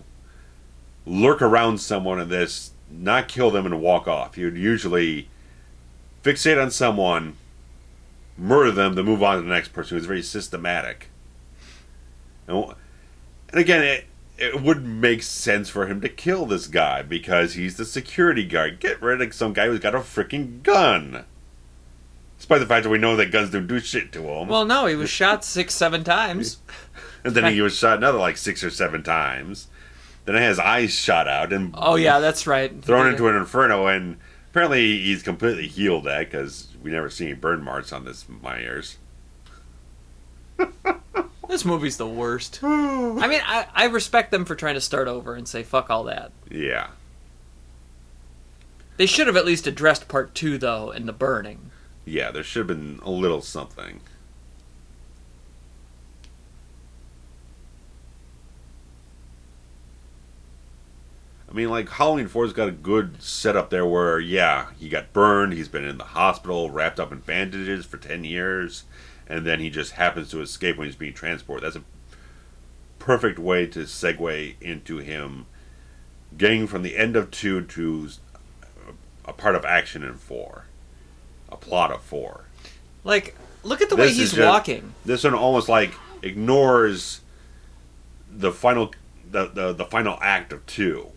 lurk around someone and this, not kill them and walk off. He would usually fixate on someone, murder them, then move on to the next person. He was very systematic. And again, it would make sense for him to kill this guy because he's the security guard. Get rid of some guy who's got a freaking gun. Despite the fact that we know that guns don't do shit to him. Well, no, he was shot 6-7 times. And then he was shot another like 6 or 7 times. Then he had his eyes shot out and... Oh, yeah, that's right. Thrown into an inferno, and apparently he's completely healed that because we never see any burn marks on this Myers. This movie's the worst. I mean, I respect them for trying to start over and say, fuck all that. Yeah. They should have at least addressed part 2, though, and the burning. Yeah, there should have been a little something. I mean, like, Halloween 4's got a good setup there where, yeah, he got burned, he's been in the hospital, wrapped up in bandages for 10 years, and then he just happens to escape when he's being transported. That's a perfect way to segue into him getting from the end of 2 to a part of action in 4. A plot of 4. Like, look at the way he's walking. This one almost, like, ignores the final the final act of 2.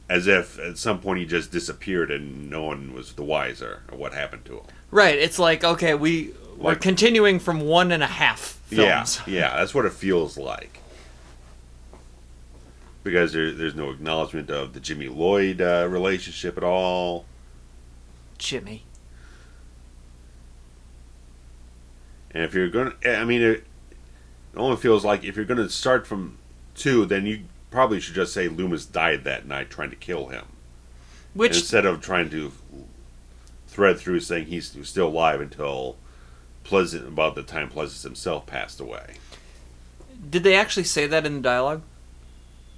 As if at some point he just disappeared and no one was the wiser of what happened to him. Right, it's like, okay, we're continuing from 1.5 films. Yeah, that's what it feels like. Because there's no acknowledgement of the Jimmy Lloyd relationship at all. Jimmy. And if you're going to... I mean, it only feels like if you're going to start from 2, then you probably should just say Loomis died that night trying to kill him. Instead of trying to thread through saying he's still alive until about the time Pleasance himself passed away. Did they actually say that in the dialogue?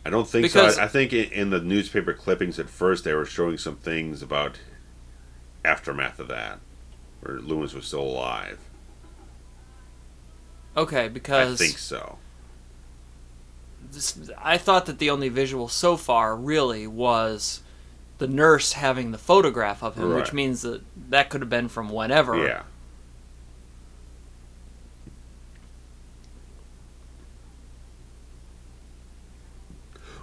I don't think so. I think in the newspaper clippings at first they were showing some things about aftermath of that, where Loomis was still alive. Okay, because... I think so. I thought that the only visual so far really was the nurse having the photograph of him, which means that could have been from whenever. Yeah.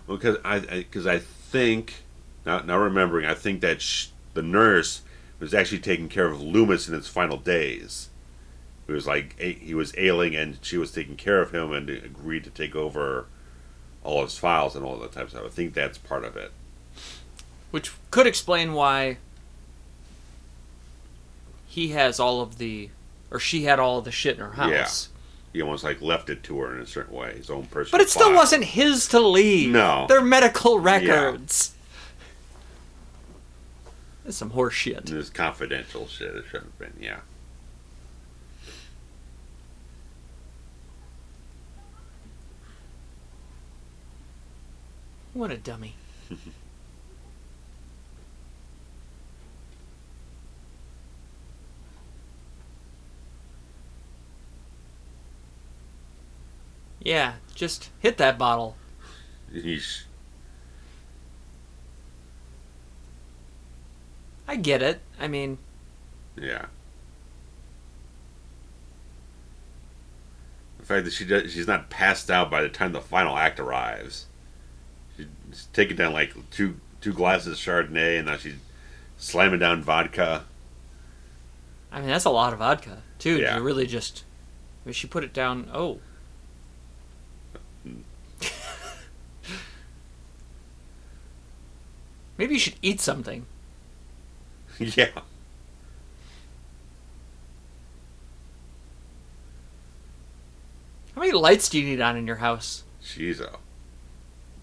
Well, because I think, now remembering, I think that the nurse was actually taking care of Loomis in his final days. It was like he was ailing and she was taking care of him and agreed to take over all his files and all that type of stuff. I think that's part of it. Which could explain why he has all of she had all of the shit in her house. Yeah. He almost like left it to her in a certain way, his own personal But it still wasn't his to leave. No. They're medical records. Yeah. That's some horse shit. This confidential shit, it should have been, yeah. What a dummy. Yeah, just hit that bottle. Yeesh. I get it. I mean... Yeah. The fact that she's not passed out by the time the final act arrives. She's taking down like two glasses of Chardonnay, and now she's slamming down vodka. I mean, that's a lot of vodka, too. Yeah. You really just... I mean, she put it down... Oh. Maybe you should eat something. Yeah. How many lights do you need on in your house? Jeez,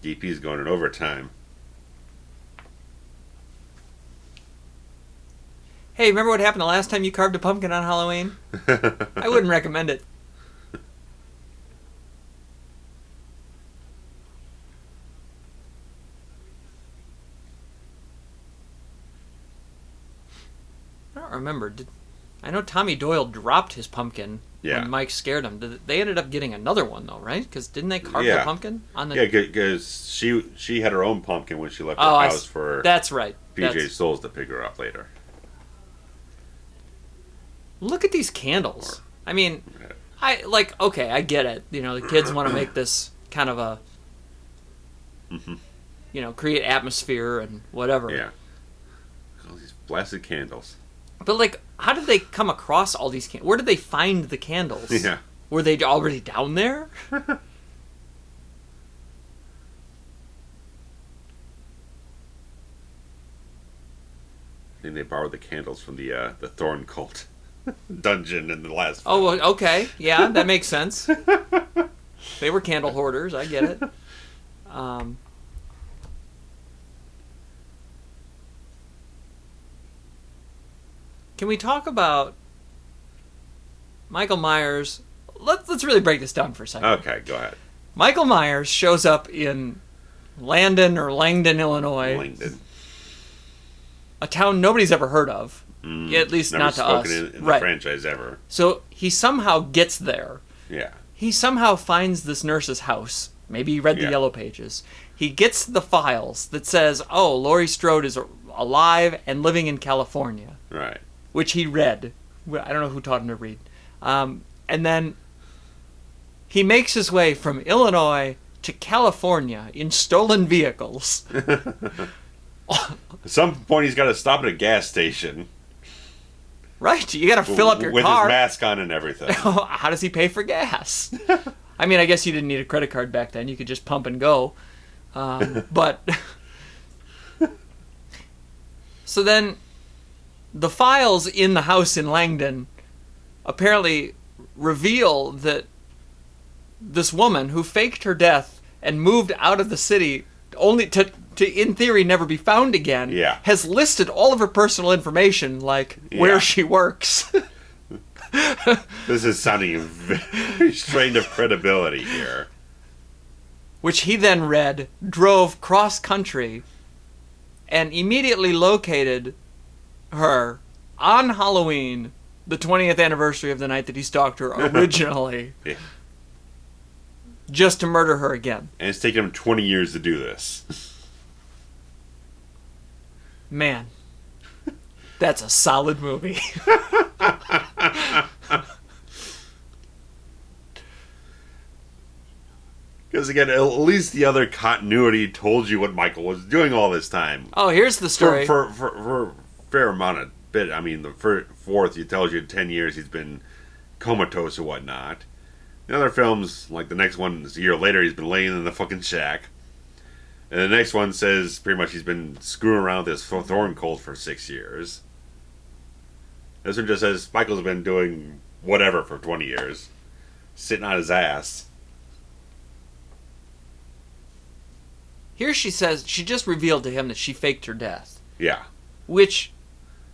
DP's going in overtime. Hey, remember what happened the last time you carved a pumpkin on Halloween? I wouldn't recommend it. I don't remember. I know Tommy Doyle dropped his pumpkin when Mike scared him. They ended up getting another one, though, right? Because didn't they carve the pumpkin? Yeah, because she had her own pumpkin when she left her house for that's right. PJ Souls to pick her up later. Look at these candles. I mean, okay, I get it. You know, the kids want to make this kind of a, you know, create atmosphere and whatever. Yeah. All these blasted candles. But, like, how did they come across all these candles? Where did they find the candles? Yeah. Were they already down there? I think they borrowed the candles from the Thorn Cult dungeon in the last film. Oh, okay. Yeah, that makes sense. They were candle hoarders. I get it. Can we talk about Michael Myers? Let's really break this down for a second. Okay, go ahead. Michael Myers shows up in Langdon, Illinois. Langdon. A town nobody's ever heard of. At least Never not to us. in the franchise ever. So he somehow gets there. Yeah. He somehow finds this nurse's house. Maybe he read the Yellow Pages. He gets the files that says, oh, Laurie Strode is alive and living in California. Right. Which he read. I don't know who taught him to read. And then he makes his way from Illinois to California in stolen vehicles. At some point, he's got to stop at a gas station. Right, you got to fill up your with car. With his mask on and everything. How does he pay for gas? I mean, I guess you didn't need a credit card back then. You could just pump and go. But... So then... The files in the house in Langdon apparently reveal that this woman who faked her death and moved out of the city only to in theory never be found again has listed all of her personal information, like where she works. This is sounding very strained of credibility here. Which he then read, drove cross-country, and immediately located her on Halloween, the 20th anniversary of the night that he stalked her originally, just to murder her again. And it's taken him 20 years to do this. Man, that's a solid movie. Because again, at least the other continuity told you what Michael was doing all this time. Oh, here's the story. For fair amount of bit. I mean, the fourth, it tells you in 10 years he's been comatose or whatnot. The other films, like the next one is a year later, he's been laying in the fucking shack. And the next one says pretty much he's been screwing around with this Thorn Cult for 6 years. This one just says Michael's been doing whatever for 20 years. Sitting on his ass. Here she says she just revealed to him that she faked her death. Yeah. Which,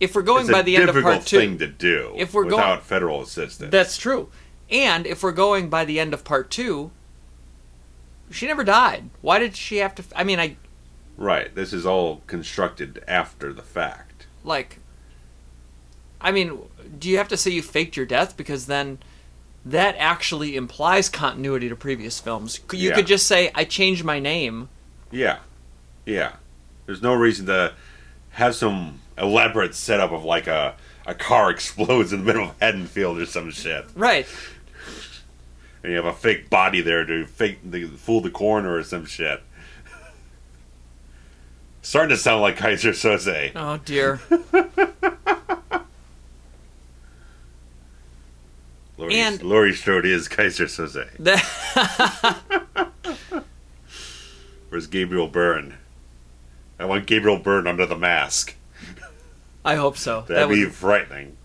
if we're going by the end of part 2... It's a difficult thing to do without federal assistance. That's true. And if we're going by the end of part 2, She never died. Why did she have to... I mean, Right. This is all constructed after the fact. Like... I mean, do you have to say you faked your death? Because then that actually implies continuity to previous films. You could just say, I changed my name. Yeah. Yeah. There's no reason to have some elaborate setup of like a car explodes in the middle of Haddonfield or some shit. Right. And you have a fake body there to fool the coroner or some shit. Starting to sound like Kaiser Soze. Oh, dear. Laurie Strode is Kaiser Soze. Where's Gabriel Byrne? I want Gabriel Byrne under the mask. I hope so. That'd be frightening.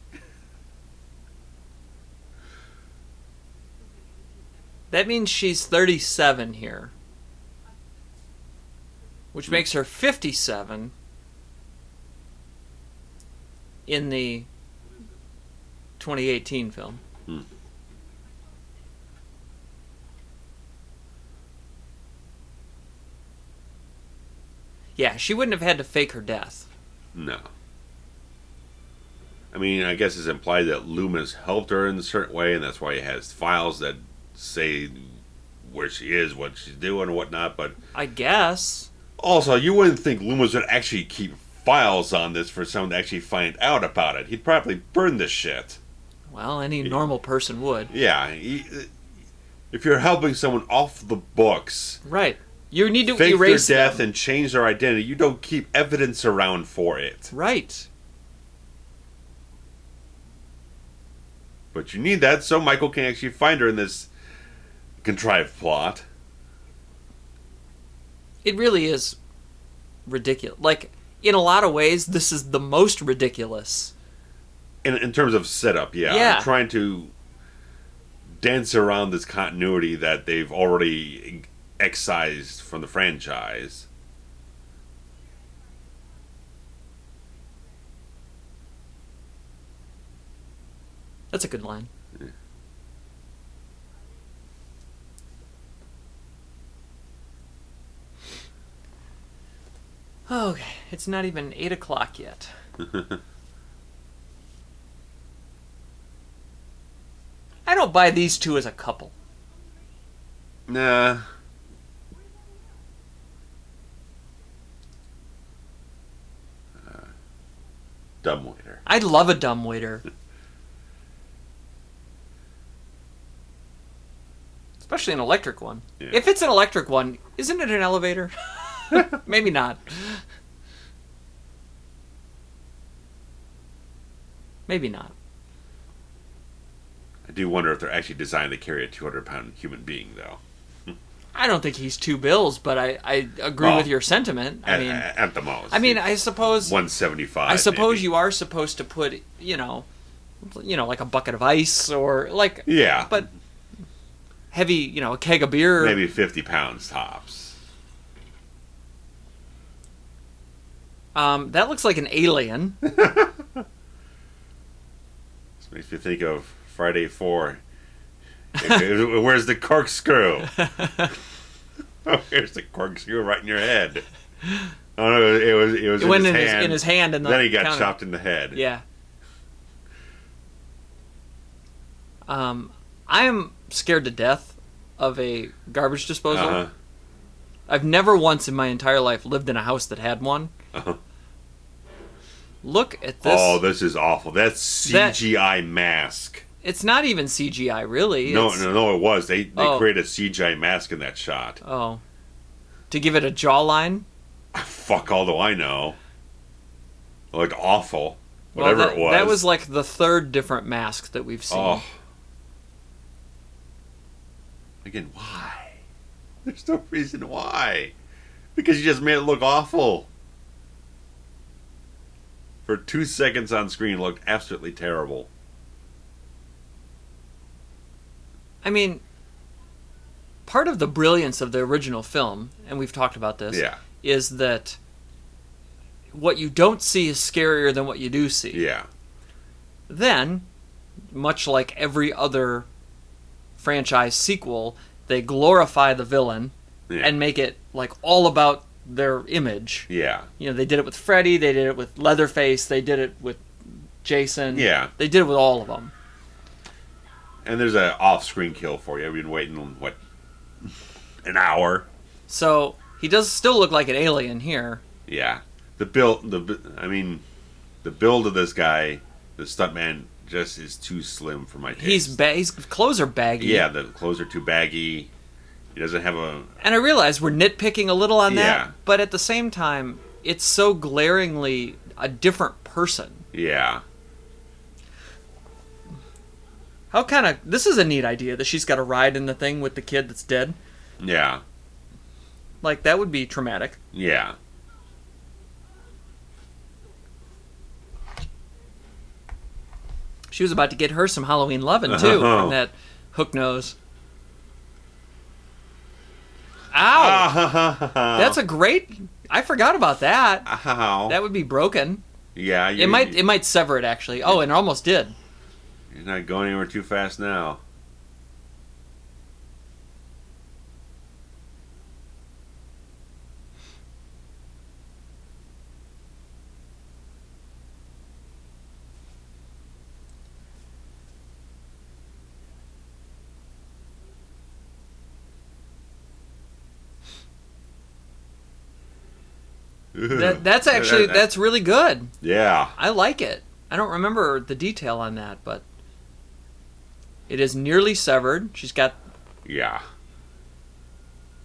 That means she's 37 here. Which makes her 57 in the 2018 film. Yeah, she wouldn't have had to fake her death. No. I mean, I guess it's implied that Loomis helped her in a certain way, and that's why he has files that say where she is, what she's doing, and whatnot, but... I guess. Also, you wouldn't think Loomis would actually keep files on this for someone to actually find out about it. He'd probably burn this shit. Well, any normal person would. Yeah. If you're helping someone off the books... Right. You need to fake erase their death them. and change their identity. You don't keep evidence around for it. Right. But you need that so Michael can actually find her in this contrived plot. It really is ridiculous. Like, in a lot of ways, this is the most ridiculous. In terms of setup, yeah. Yeah. Trying to dance around this continuity that they've already excised from the franchise. That's a good line. Yeah. Okay, it's not even 8 o'clock yet. I don't buy these two as a couple. Nah. Dumbwaiter. I'd love a dumbwaiter. Especially an electric one. Yeah. If it's an electric one, isn't it an elevator? Maybe not. Maybe not. I do wonder if they're actually designed to carry a 200-pound human being, though. I don't think he's 2 bills, but I agree with your sentiment. At the most. I mean, I suppose 175. I suppose maybe. You are supposed to put, like a bucket of ice or like but heavy, a keg of beer. Maybe 50 pounds tops. That looks like an alien. This makes me think of Friday 4. Where's the corkscrew? Oh, here's the corkscrew right in your head. Oh no, it was went in his hand, and then he got chopped in the head. Yeah. I am scared to death of a garbage disposal. Uh-huh. I've never once in my entire life lived in a house that had one. Uh-huh. Look at this. Oh, this is awful. That's CGI mask. It's not even CGI, really. No, it was. They created a CGI mask in that shot. Oh. To give it a jawline? Fuck all do I know. It looked awful. Whatever it was. That was like the 3rd different mask that we've seen. Oh. Again, why? There's no reason why. Because you just made it look awful. For 2 seconds on screen, it looked absolutely terrible. I mean, part of the brilliance of the original film, and we've talked about this, is that what you don't see is scarier than what you do see. Yeah. Then, much like every other franchise sequel, they glorify the villain and make it like all about their image. Yeah. You know, they did it with Freddy, they did it with Leatherface, they did it with Jason. Yeah. They did it with all of them. And there's an off-screen kill for you. We've been waiting, what, an hour? So, he does still look like an alien here. Yeah. The build of this guy, the stuntman, just is too slim for my taste. His clothes are baggy. Yeah, the clothes are too baggy. He doesn't have a... And I realize we're nitpicking a little on that, Yeah. but at the same time, it's so glaringly a different person. Yeah. This is a neat idea that she's got to ride in the thing with the kid that's dead. Yeah. Like, that would be traumatic. Yeah. She was about to get her some Halloween lovin' too from that hook nose. Ow! That's a great... I forgot about that. Ow. That would be broken. Yeah. It might sever it, actually. Oh, and it almost did. You're not going anywhere too fast now. That's really good. Yeah. I like it. I don't remember the detail on that, but it is nearly severed. She's got the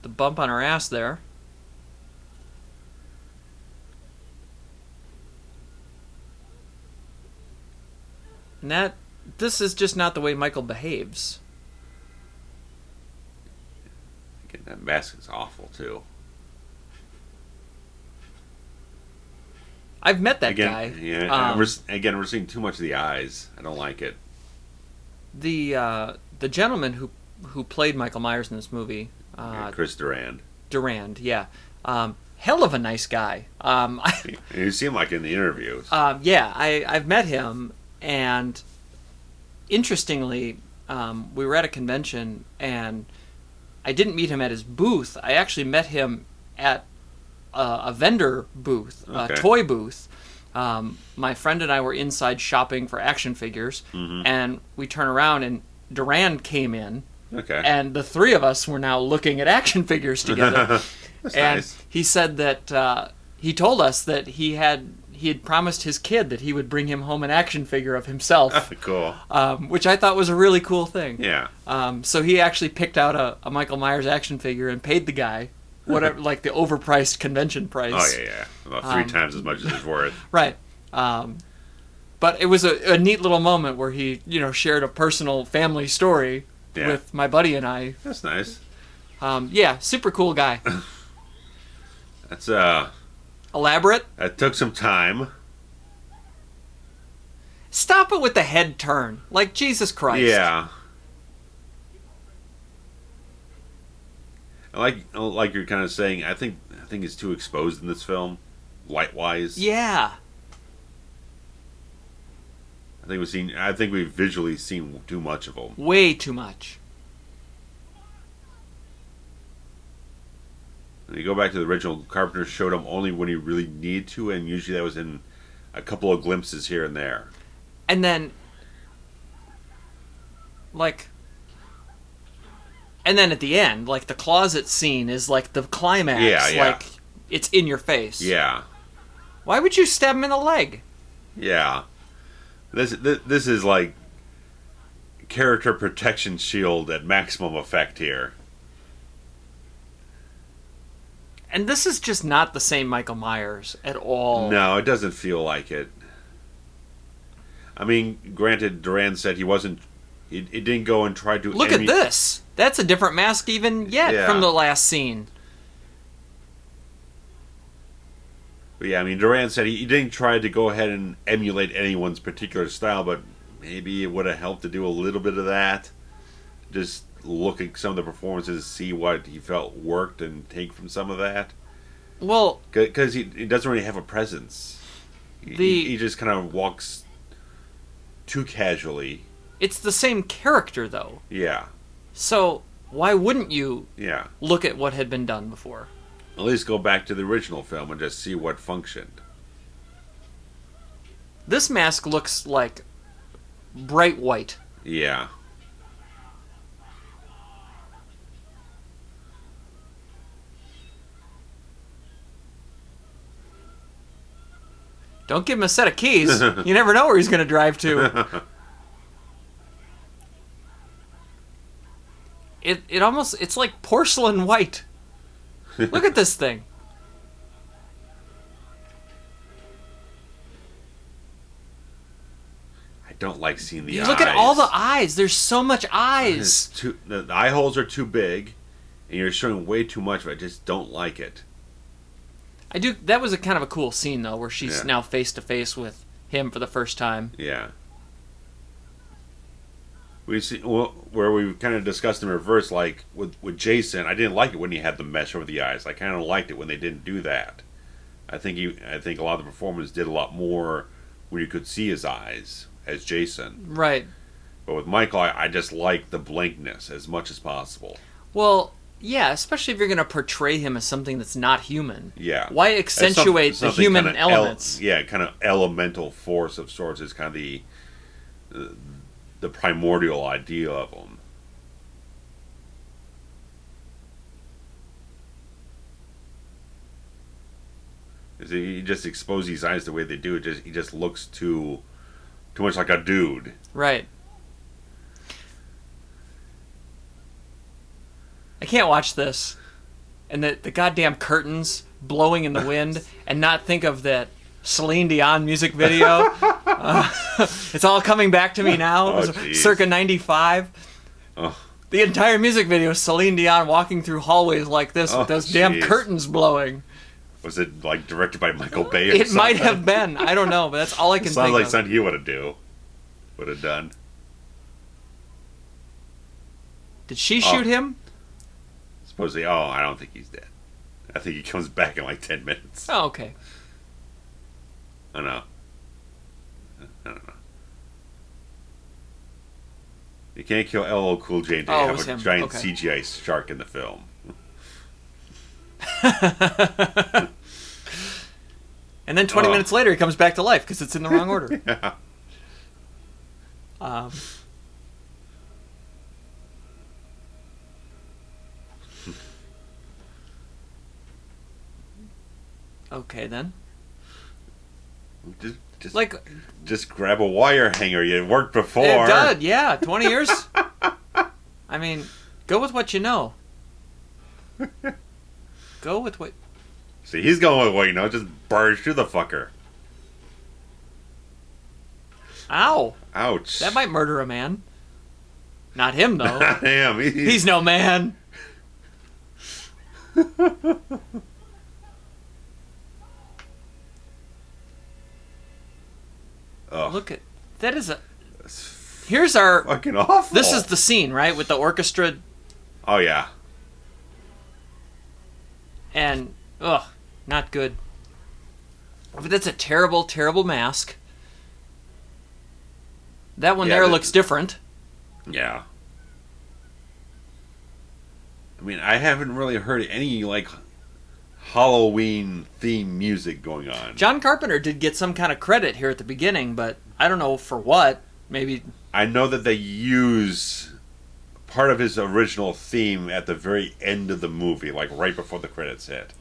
bump on her ass there. And this is just not the way Michael behaves. Again, that mask is awful too. I've met that guy. Yeah. We're seeing too much of the eyes. I don't like it. The gentleman who played Michael Myers in this movie, Chris Durand. Durand, yeah. Hell of a nice guy. You see him like in the interviews. Yeah, I've met him, and interestingly, we were at a convention, and I didn't meet him at his booth. I actually met him at a vendor booth, a toy booth. My friend and I were inside shopping for action figures, and we turn around, and Durand came in. Okay. And the three of us were now looking at action figures together. That's and nice. he said that he told us that he had promised his kid that he would bring him home an action figure of himself. Cool. Which I thought was a really cool thing. Yeah. So he actually picked out a Michael Myers action figure and paid the guy whatever, like the overpriced convention price. Oh yeah. About 3 times as much as it's worth. Right. But it was a neat little moment where he, shared a personal family story with my buddy and I. That's nice. Yeah, super cool guy. That's elaborate. That took some time. Stop it with the head turn. Like, Jesus Christ. Yeah. Like you're kind of saying, I think it's too exposed in this film, light-wise. Yeah. I think we've visually seen too much of them. Way too much. And you go back to the original, Carpenter showed him only when he really needed to, and usually that was in a couple of glimpses here and there. And then at the end, like, the closet scene is like the climax. Yeah. Like, it's in your face. Yeah. Why would you stab him in the leg? Yeah. This is like character protection shield at maximum effect here. And this is just not the same Michael Myers at all. No, it doesn't feel like it. I mean, granted, Durand said he didn't go and try to... Look at this! That's a different mask even yet from the last scene. But yeah, I mean, Durand said he didn't try to go ahead and emulate anyone's particular style, but maybe it would have helped to do a little bit of that. Just look at some of the performances, see what he felt worked, and take from some of that. Well... Because he doesn't really have a presence. He just kind of walks too casually. It's the same character, though. Yeah. So, why wouldn't you Yeah. look at what had been done before? At least go back to the original film and just see what functioned. This mask looks like bright white. Yeah. Don't give him a set of keys. You never know where he's going to drive to. It almost, it's like porcelain white. Look at this thing. I don't like seeing the eyes. Look at all the eyes. There's so much eyes. The eye holes are too big, and you're showing way too much of it. I just don't like it. I do. That was a kind of a cool scene, though, where she's now face to face with him for the first time. Yeah. We see where we kind of discussed in reverse, like with Jason. I didn't like it when he had the mesh over the eyes. I kind of liked it when they didn't do that. I think a lot of the performers did a lot more when you could see his eyes as Jason. Right. But with Michael, I just like the blankness as much as possible. Well, yeah, especially if you're going to portray him as something that's not human. Yeah. Why accentuate the human kind of elements? Kind of elemental force of sorts is kind of the primordial idea of him. You just expose these eyes the way they do. He just looks too much like a dude. Right. I can't watch this. And the goddamn curtains blowing in the wind and not think of that Celine Dion music video. It's all coming back to me now. It was circa 95. Oh. The entire music video is Celine Dion walking through hallways like this with those damn curtains blowing. Was it like directed by Michael Bay or something? It might have been. I don't know, but that's all I can think of. Sounds like something he would have done. Did she shoot him? Supposedly, I don't think he's dead. I think he comes back in like 10 minutes. Oh, okay. I don't know. You can't kill LL Cool J and have a giant CGI shark in the film. And then 20 minutes later, he comes back to life because it's in the wrong order. Yeah. Okay, then. Just grab a wire hanger. It worked before. It did, yeah. 20 years. I mean, go with what you know. Go with what... See, he's going with what you know. Just barge through the fucker. Ow. Ouch. That might murder a man. Not him, though. Not him. He's no man. Look at... That is a... Here's our... Fucking awful. This is the scene, right? With the orchestra. Oh, yeah. And... Ugh. Not good. But that's a terrible, terrible mask. That one looks different. Yeah. I mean, I haven't really heard any, like, Halloween theme music going on. John Carpenter did get some kind of credit here at the beginning, but I don't know for what. Maybe... I know that they use part of his original theme at the very end of the movie, like right before the credits hit.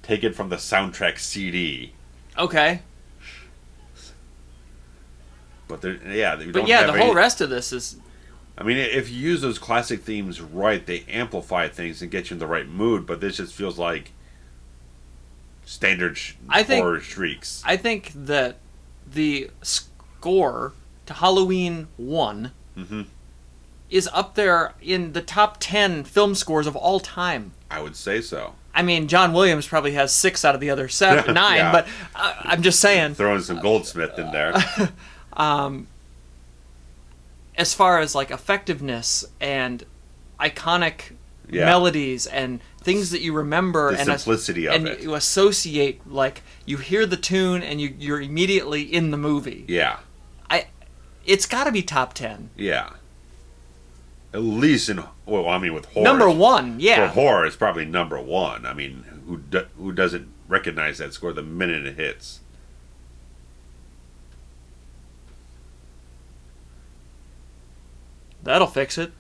Taken from the soundtrack CD. Okay. But the whole rest of this is... I mean, if you use those classic themes right, they amplify things and get you in the right mood, but this just feels like standard horror shrieks. I think that the score to Halloween 1 is up there in the top 10 film scores of all time. I would say so. I mean, John Williams probably has 6 out of the other 9, yeah. But I'm just saying. Throwing some Goldsmith in there. As far as like effectiveness and iconic melodies and things that you remember, the simplicity of it, you associate, like you hear the tune and you're immediately in the movie. Yeah, it's got to be top 10. Yeah. At least in with horror. Number one, yeah. For horror, it's probably number one. I mean, who doesn't recognize that score the minute it hits? That'll fix it.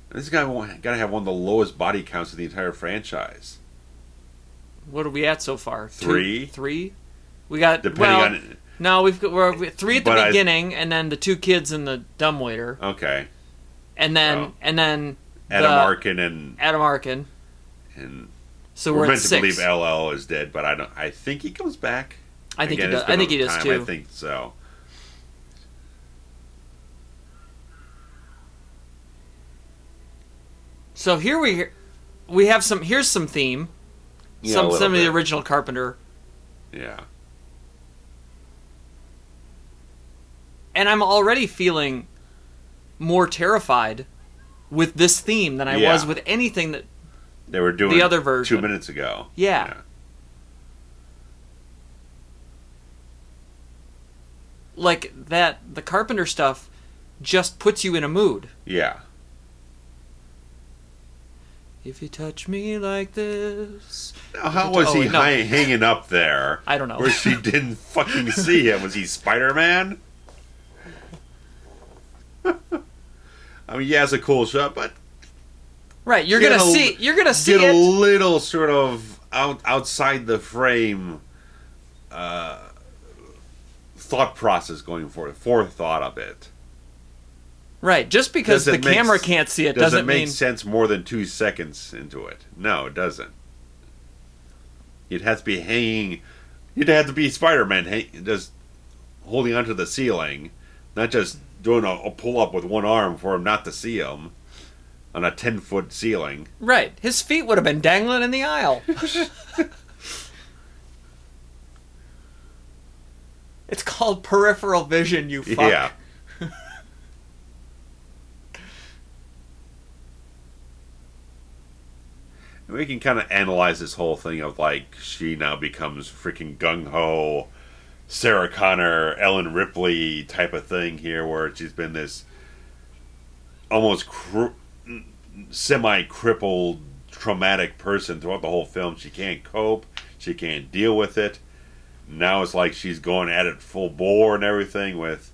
This guy got to have one of the lowest body counts of the entire franchise. What are we at so far? 3? 3? We got depending on. No, we're 3 at the beginning, and then the 2 kids and the dumbwaiter. Okay. And then Adam Arkin and so we're at meant 6. to believe LL is dead, but I think he comes back. I think he does. I think he does too. I think so. So here we have some. Here's some theme. Yeah, some of bit. the original Carpenter. Yeah. And I'm already feeling more terrified with this theme than I was with anything that they were doing the other version 2 minutes ago. Yeah. Like that, the Carpenter stuff just puts you in a mood. Yeah. If you touch me like this. Now, how was he hanging up there? I don't know. Where she didn't fucking see him? Was he Spider-Man? I mean, yeah, it's a cool shot, but right, you're gonna see get a little sort of outside the frame thought process going forethought of it. Right, just because the camera can't see it doesn't make sense more than 2 seconds into it. No, it doesn't. You'd have to be hanging. You'd have to be Spider-Man, just holding onto the ceiling, not just doing a pull-up with one arm for him not to see him on a 10-foot ceiling. Right, his feet would have been dangling in the aisle. It's called peripheral vision, you fuck. Yeah. We can kind of analyze this whole thing of, like, she now becomes freaking gung-ho, Sarah Connor, Ellen Ripley type of thing here, where she's been this almost semi-crippled, traumatic person throughout the whole film. She can't cope. She can't deal with it. Now it's like she's going at it full bore and everything with...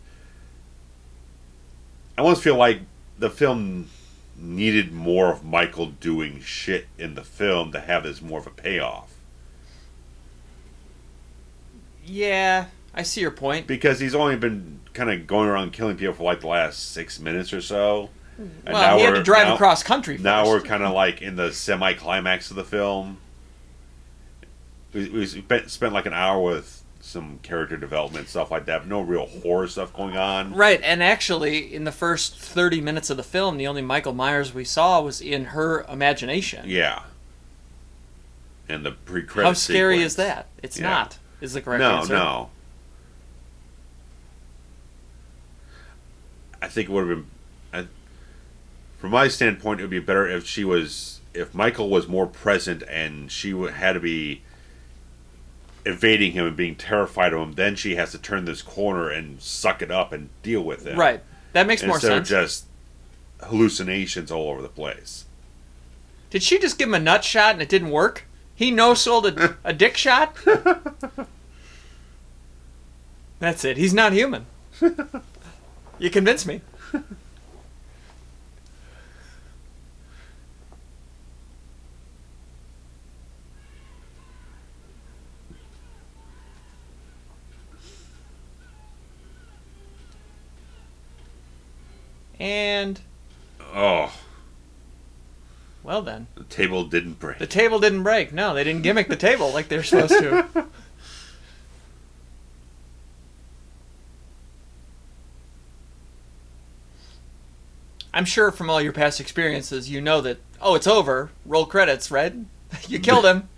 I almost feel like the film needed more of Michael doing shit in the film to have this more of a payoff. Yeah, I see your point. Because he's only been kind of going around killing people for like the last 6 minutes or so. And well, he had to drive across country first. Now we're kind of like in the semi-climax of the film. We spent like an hour with some character development, stuff like that, but no real horror stuff going on. Right, and actually, in the first 30 minutes of the film, the only Michael Myers we saw was in her imagination. Yeah. And the pre-credit How scary sequence. Is that? It's not, is the correct answer. No. I think it would have been... from my standpoint, it would be better if Michael was more present and she had to be evading him and being terrified of him, then she has to turn this corner and suck it up and deal with him. Right. That makes more sense. Instead of just hallucinations all over the place. Did she just give him a nut shot and it didn't work? He no-sold a dick shot? That's it. He's not human. You convinced me. And... oh. Well then. The table didn't break. The table didn't break. No, they didn't gimmick the table like they're supposed to. I'm sure from all your past experiences, you know that, oh, it's over. Roll credits, right? You killed him.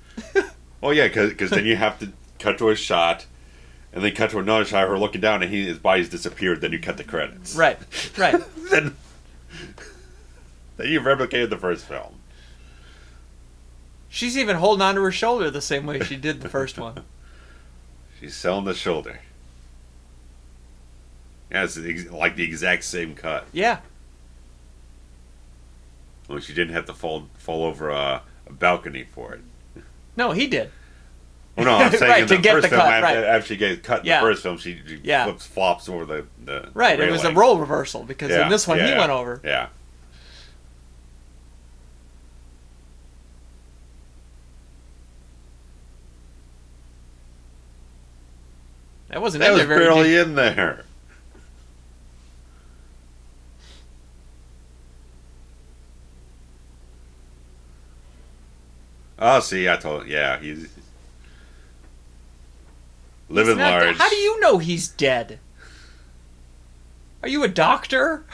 Oh, yeah, because then you have to cut to a shot, and then cut to another shot of her looking down, and his body's disappeared, then you cut the credits. Right. then you've replicated the first film. She's even holding onto her shoulder the same way she did the first one. She's selling the shoulder. Yeah, it's like the exact same cut. Yeah. Well, she didn't have to fall over a balcony for it. No, he did. Well, no, I'm saying right, in the to get first the film, cut, right. after she gets cut in the first film, she flops over the right, railing. it was a role reversal, because in this one he went over. Yeah. That wasn't That in was there very barely deep. in there. Oh, see, I told he's living large. How do you know he's dead? Are you a doctor?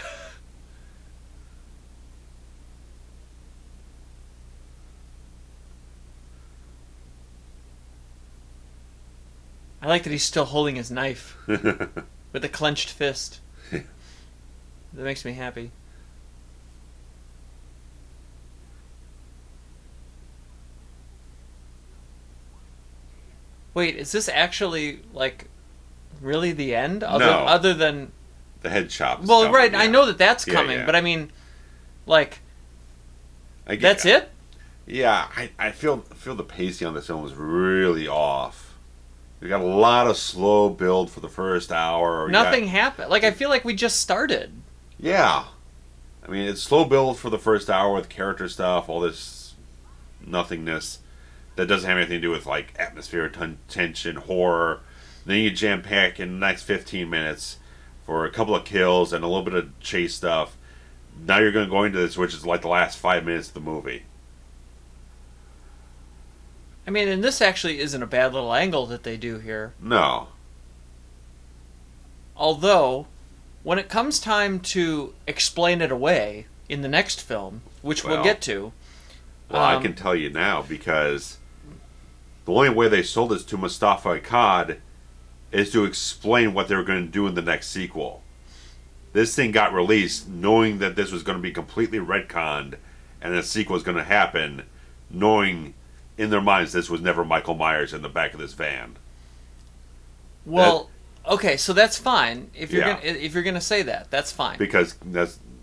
I like that he's still holding his knife with a clenched fist. That makes me happy. Wait, is this actually, like, really the end? Other than... The head chop. Well, coming, right, yeah. I know that's coming, but I mean, like, that's it? Yeah, I feel the pacing on this film was really off. We got a lot of slow build for the first hour. Nothing happened. Like, I feel like we just started. Yeah. I mean, it's slow build for the first hour with character stuff, all this nothingness that doesn't have anything to do with, like, atmosphere, tension, horror. Then you jam pack in the next 15 minutes for a couple of kills and a little bit of chase stuff. Now you're going to go into this, which is like the last 5 minutes of the movie. I mean, and this actually isn't a bad little angle that they do here. No. Although, when it comes time to explain it away in the next film, which we'll get to... Well, I can tell you now, because the only way they sold this to Mustafa Akkad is to explain what they were going to do in the next sequel. This thing got released knowing that this was going to be completely retconned and a sequel was going to happen, knowing in their minds this was never Michael Myers in the back of this van. Well, okay, so that's fine. If you're gonna say that, that's fine. Because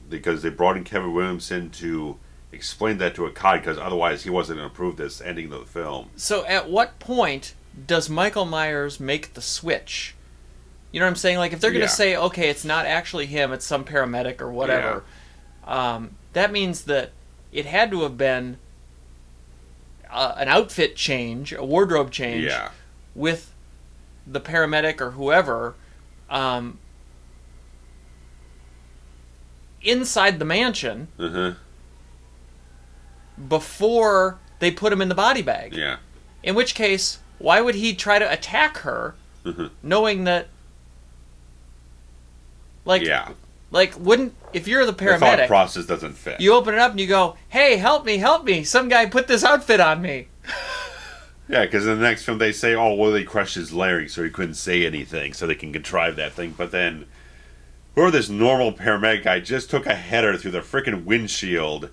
they brought in Kevin Williamson to explain that to Akkad, because otherwise he wasn't going to approve this ending of the film. So at what point does Michael Myers make the switch? You know what I'm saying? Like, if they're going to say, okay, it's not actually him, it's some paramedic or whatever, that means that it had to have been an outfit change, a wardrobe change, with the paramedic or whoever inside the mansion before they put him in the body bag. Yeah. In which case, why would he try to attack her knowing that... Like, wouldn't... If you're the paramedic... The thought process doesn't fit. You open it up and you go, hey, help me, some guy put this outfit on me. Yeah, because in the next film they say, oh, well, they crushed his larynx so he couldn't say anything, so they can contrive that thing. But then, whoever this normal paramedic guy just took a header through the frickin' windshield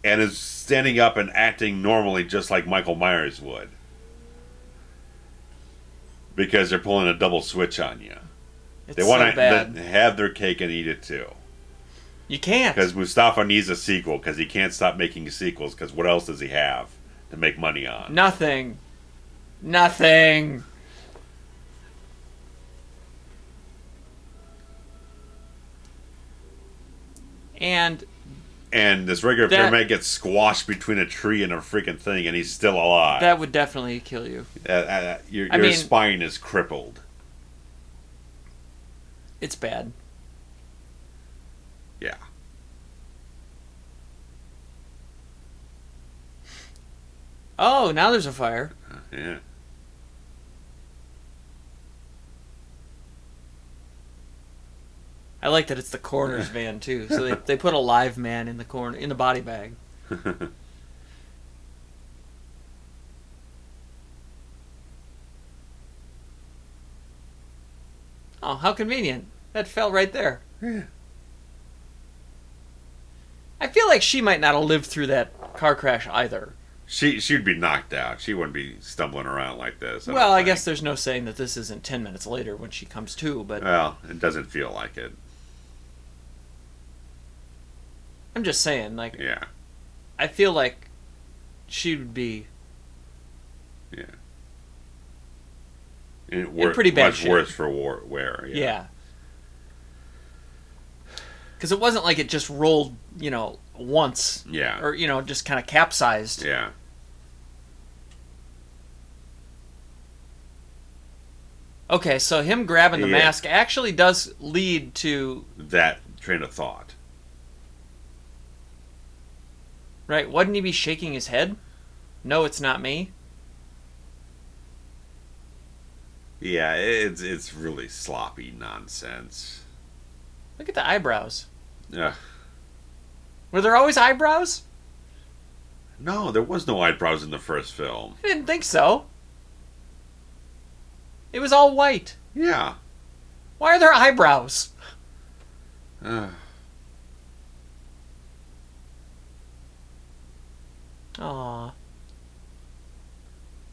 and is standing up and acting normally just like Michael Myers would. Because they're pulling a double switch on you. It's they want to have their cake and eat it too. You can't. Because Mustafa needs a sequel, because he can't stop making sequels, because what else does he have to make money on? Nothing. And this regular paramedic gets squashed between a tree and a freaking thing, and he's still alive. That would definitely kill you. Your spine is crippled. It's bad. Yeah. Oh, now there's a fire. Yeah. I like that it's the coroner's van too. So they put a live man in the body bag. Oh, how convenient. That fell right there. Yeah. I feel like she might not have lived through that car crash either. She'd be knocked out. She wouldn't be stumbling around like this. Well, I guess there's no saying that this isn't 10 minutes later when she comes to, but... Well, it doesn't feel like it. I'm just saying, like... Yeah. I feel like she would be... Yeah. In pretty bad much shape. Worse for wear. Yeah. Because it wasn't like it just rolled, once. Yeah. Or, just kind of capsized. Yeah. Okay, so him grabbing the mask actually does lead to... that train of thought. Right, wouldn't he be shaking his head? No, it's not me. Yeah, it's really sloppy nonsense. Look at the eyebrows. Yeah. Were there always eyebrows? No, there was no eyebrows in the first film. I didn't think so. It was all white. Yeah. Why are there eyebrows? Aww.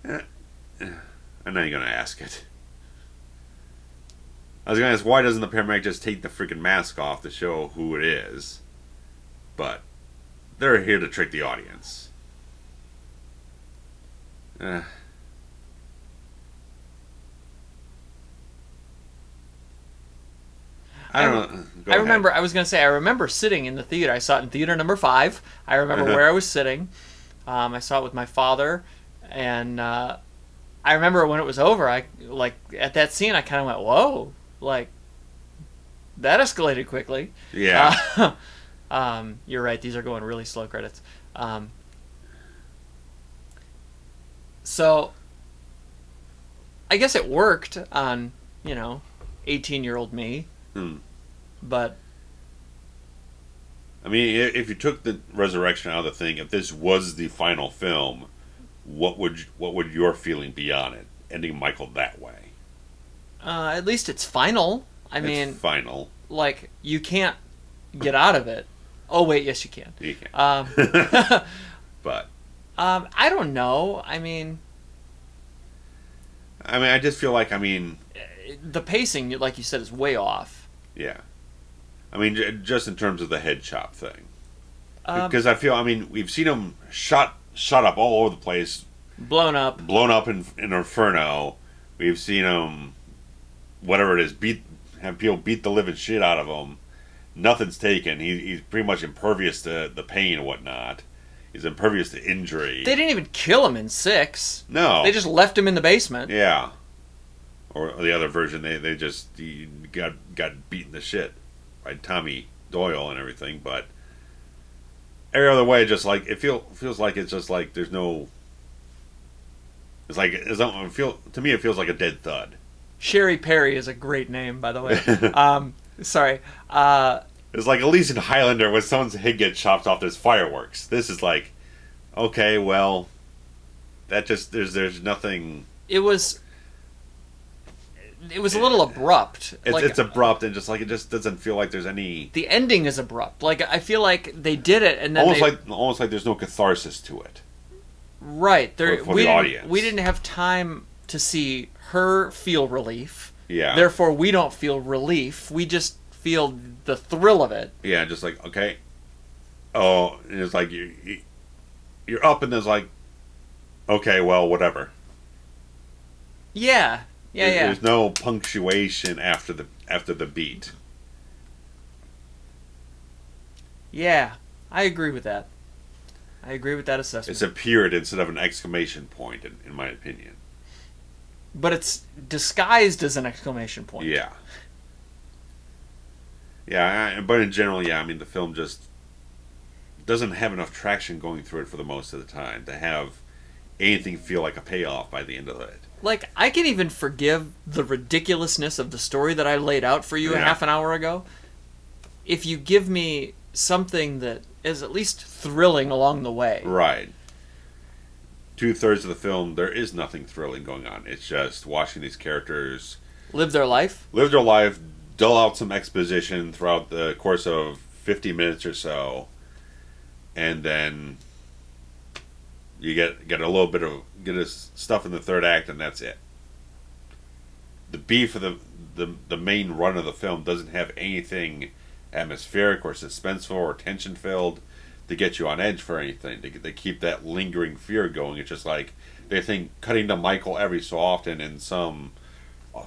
I know you're going to ask it. I was going to ask, why doesn't the paramedic just take the freaking mask off to show who it is? But they're here to trick the audience. I don't know. I remember, I was going to say, I remember sitting in the theater. I saw it in theater number 5. I remember where I was sitting. I saw it with my father. And I remember when it was over, at that scene, I kind of went, whoa. Like, that escalated quickly. Yeah. You're right. These are going really slow credits. So, I guess it worked on, 18-year-old me. But I mean, if you took the resurrection out of the thing, if this was the final film, what would your feeling be on it? Ending Michael that way. At least it's final. It's final. Like, you can't get out of it. Oh wait, yes you can. You can. But I don't know. I just feel like the pacing, like you said, is way off. Yeah. Just in terms of the head chop thing. Because I feel, we've seen him shot up all over the place. Blown up in Inferno. We've seen him, whatever it is, have people beat the living shit out of him. Nothing's taken. He's pretty much impervious to the pain and whatnot. He's impervious to injury. They didn't even kill him in 6. No. They just left him in the basement. Yeah. Or the other version, they just got beaten to shit by Tommy Doyle and everything. But every other way, just like it feels like it's just like there's no. It's like to me, it feels like a dead thud. Sherry Perry is a great name, by the way. Sorry. It's like at least in Highlander, when someone's head gets chopped off, there's fireworks. This is like, okay, well, that just there's nothing. It was a little abrupt. It's abrupt and it just doesn't feel like there's any. The ending is abrupt. Like, I feel like they did it and then almost like there's no catharsis to it. Right. For the audience. We didn't have time to see her feel relief. Yeah. Therefore, we don't feel relief. We just feel the thrill of it. Yeah, just like, okay. Oh, and it's like you're up and there's like, okay, well, whatever. Yeah. Yeah. There's no punctuation after the beat. Yeah, I agree with that. I agree with that assessment. It's a period instead of an exclamation point, in my opinion. But it's disguised as an exclamation point. Yeah. Yeah, but in general, yeah, the film just doesn't have enough traction going through it for the most of the time to have anything feel like a payoff by the end of it. Like, I can even forgive the ridiculousness of the story that I laid out for you a half an hour ago if you give me something that is at least thrilling along the way. Right. 2/3 of the film, there is nothing thrilling going on. It's just watching these characters live their life, dull out some exposition throughout the course of 50 minutes or so, and then You get a little bit of stuff in the third act, and that's it. The beef of the main run of the film doesn't have anything atmospheric or suspenseful or tension filled to get you on edge for anything. They keep that lingering fear going. It's just like they think cutting to Michael every so often in some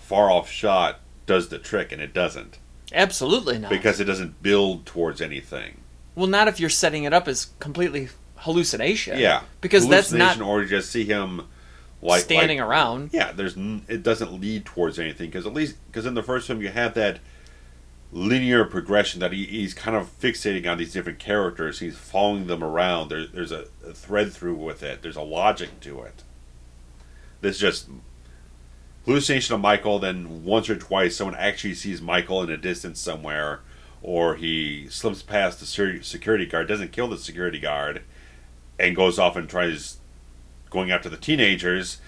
far off shot does the trick, and it doesn't. Absolutely not. Because it doesn't build towards anything. Well, not if you're setting it up as completely hallucination. Yeah. Because that's not... Or you just see him standing around. Yeah, it doesn't lead towards anything. Because in the first film you have that linear progression that he's kind of fixating on these different characters. He's following them around. There's a thread through with it. There's a logic to it. This just... hallucination of Michael, then once or twice someone actually sees Michael in a distance somewhere, or he slips past the security guard, doesn't kill the security guard, and goes off and tries going after the teenagers.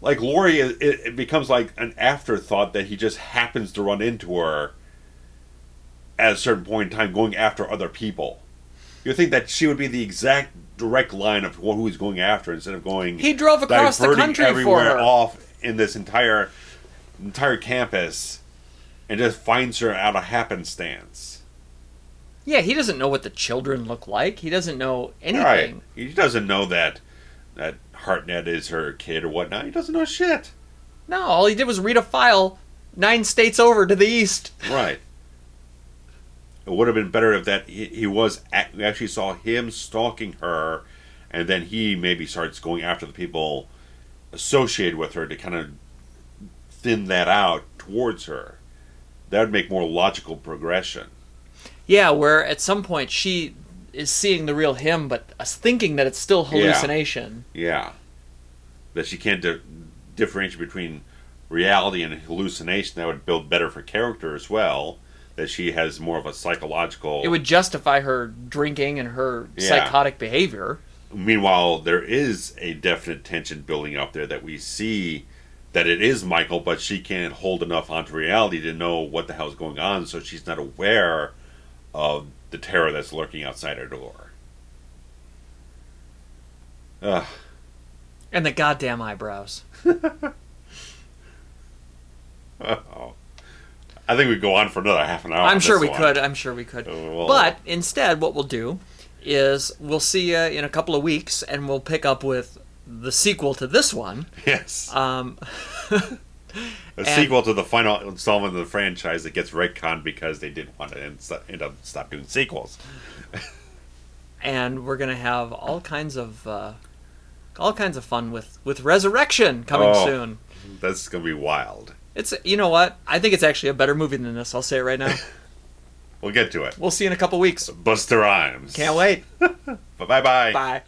Like Laurie, it becomes like an afterthought that he just happens to run into her at a certain point in time going after other people. You think that she would be the exact direct line of who he's going after instead of going... He drove across the country everywhere for her. Off in this entire campus and just finds her out of happenstance. Yeah, he doesn't know what the children look like. He doesn't know anything. Right. He doesn't know that Hartnett is her kid or whatnot. He doesn't know shit. No, all he did was read a file 9 states over to the east. Right. It would have been better if we actually saw him stalking her, and then he maybe starts going after the people associated with her to kind of thin that out towards her. That would make more logical progression. Yeah, where at some point she is seeing the real him, but thinking that it's still hallucination. Yeah. That she can't differentiate between reality and hallucination. That would build better for character as well. That she has more of a psychological... It would justify her drinking and her psychotic behavior. Meanwhile, there is a definite tension building up there that we see that it is Michael, but she can't hold enough onto reality to know what the hell is going on, so she's not aware of the terror that's lurking outside her door. Ugh. And the goddamn eyebrows. Oh. I think we go on for another half an hour. I'm sure we could. Well, but instead, what we'll do is we'll see you in a couple of weeks, and we'll pick up with the sequel to this one. Yes. A sequel to the final installment of the franchise that gets retconned because they didn't want to end up stop doing sequels. And we're gonna have all kinds of fun with Resurrection coming soon. That's gonna be wild. You know what? I think it's actually a better movie than this. I'll say it right now. We'll get to it. We'll see you in a couple weeks. Buster Rhymes. Can't wait. Bye-bye. Bye.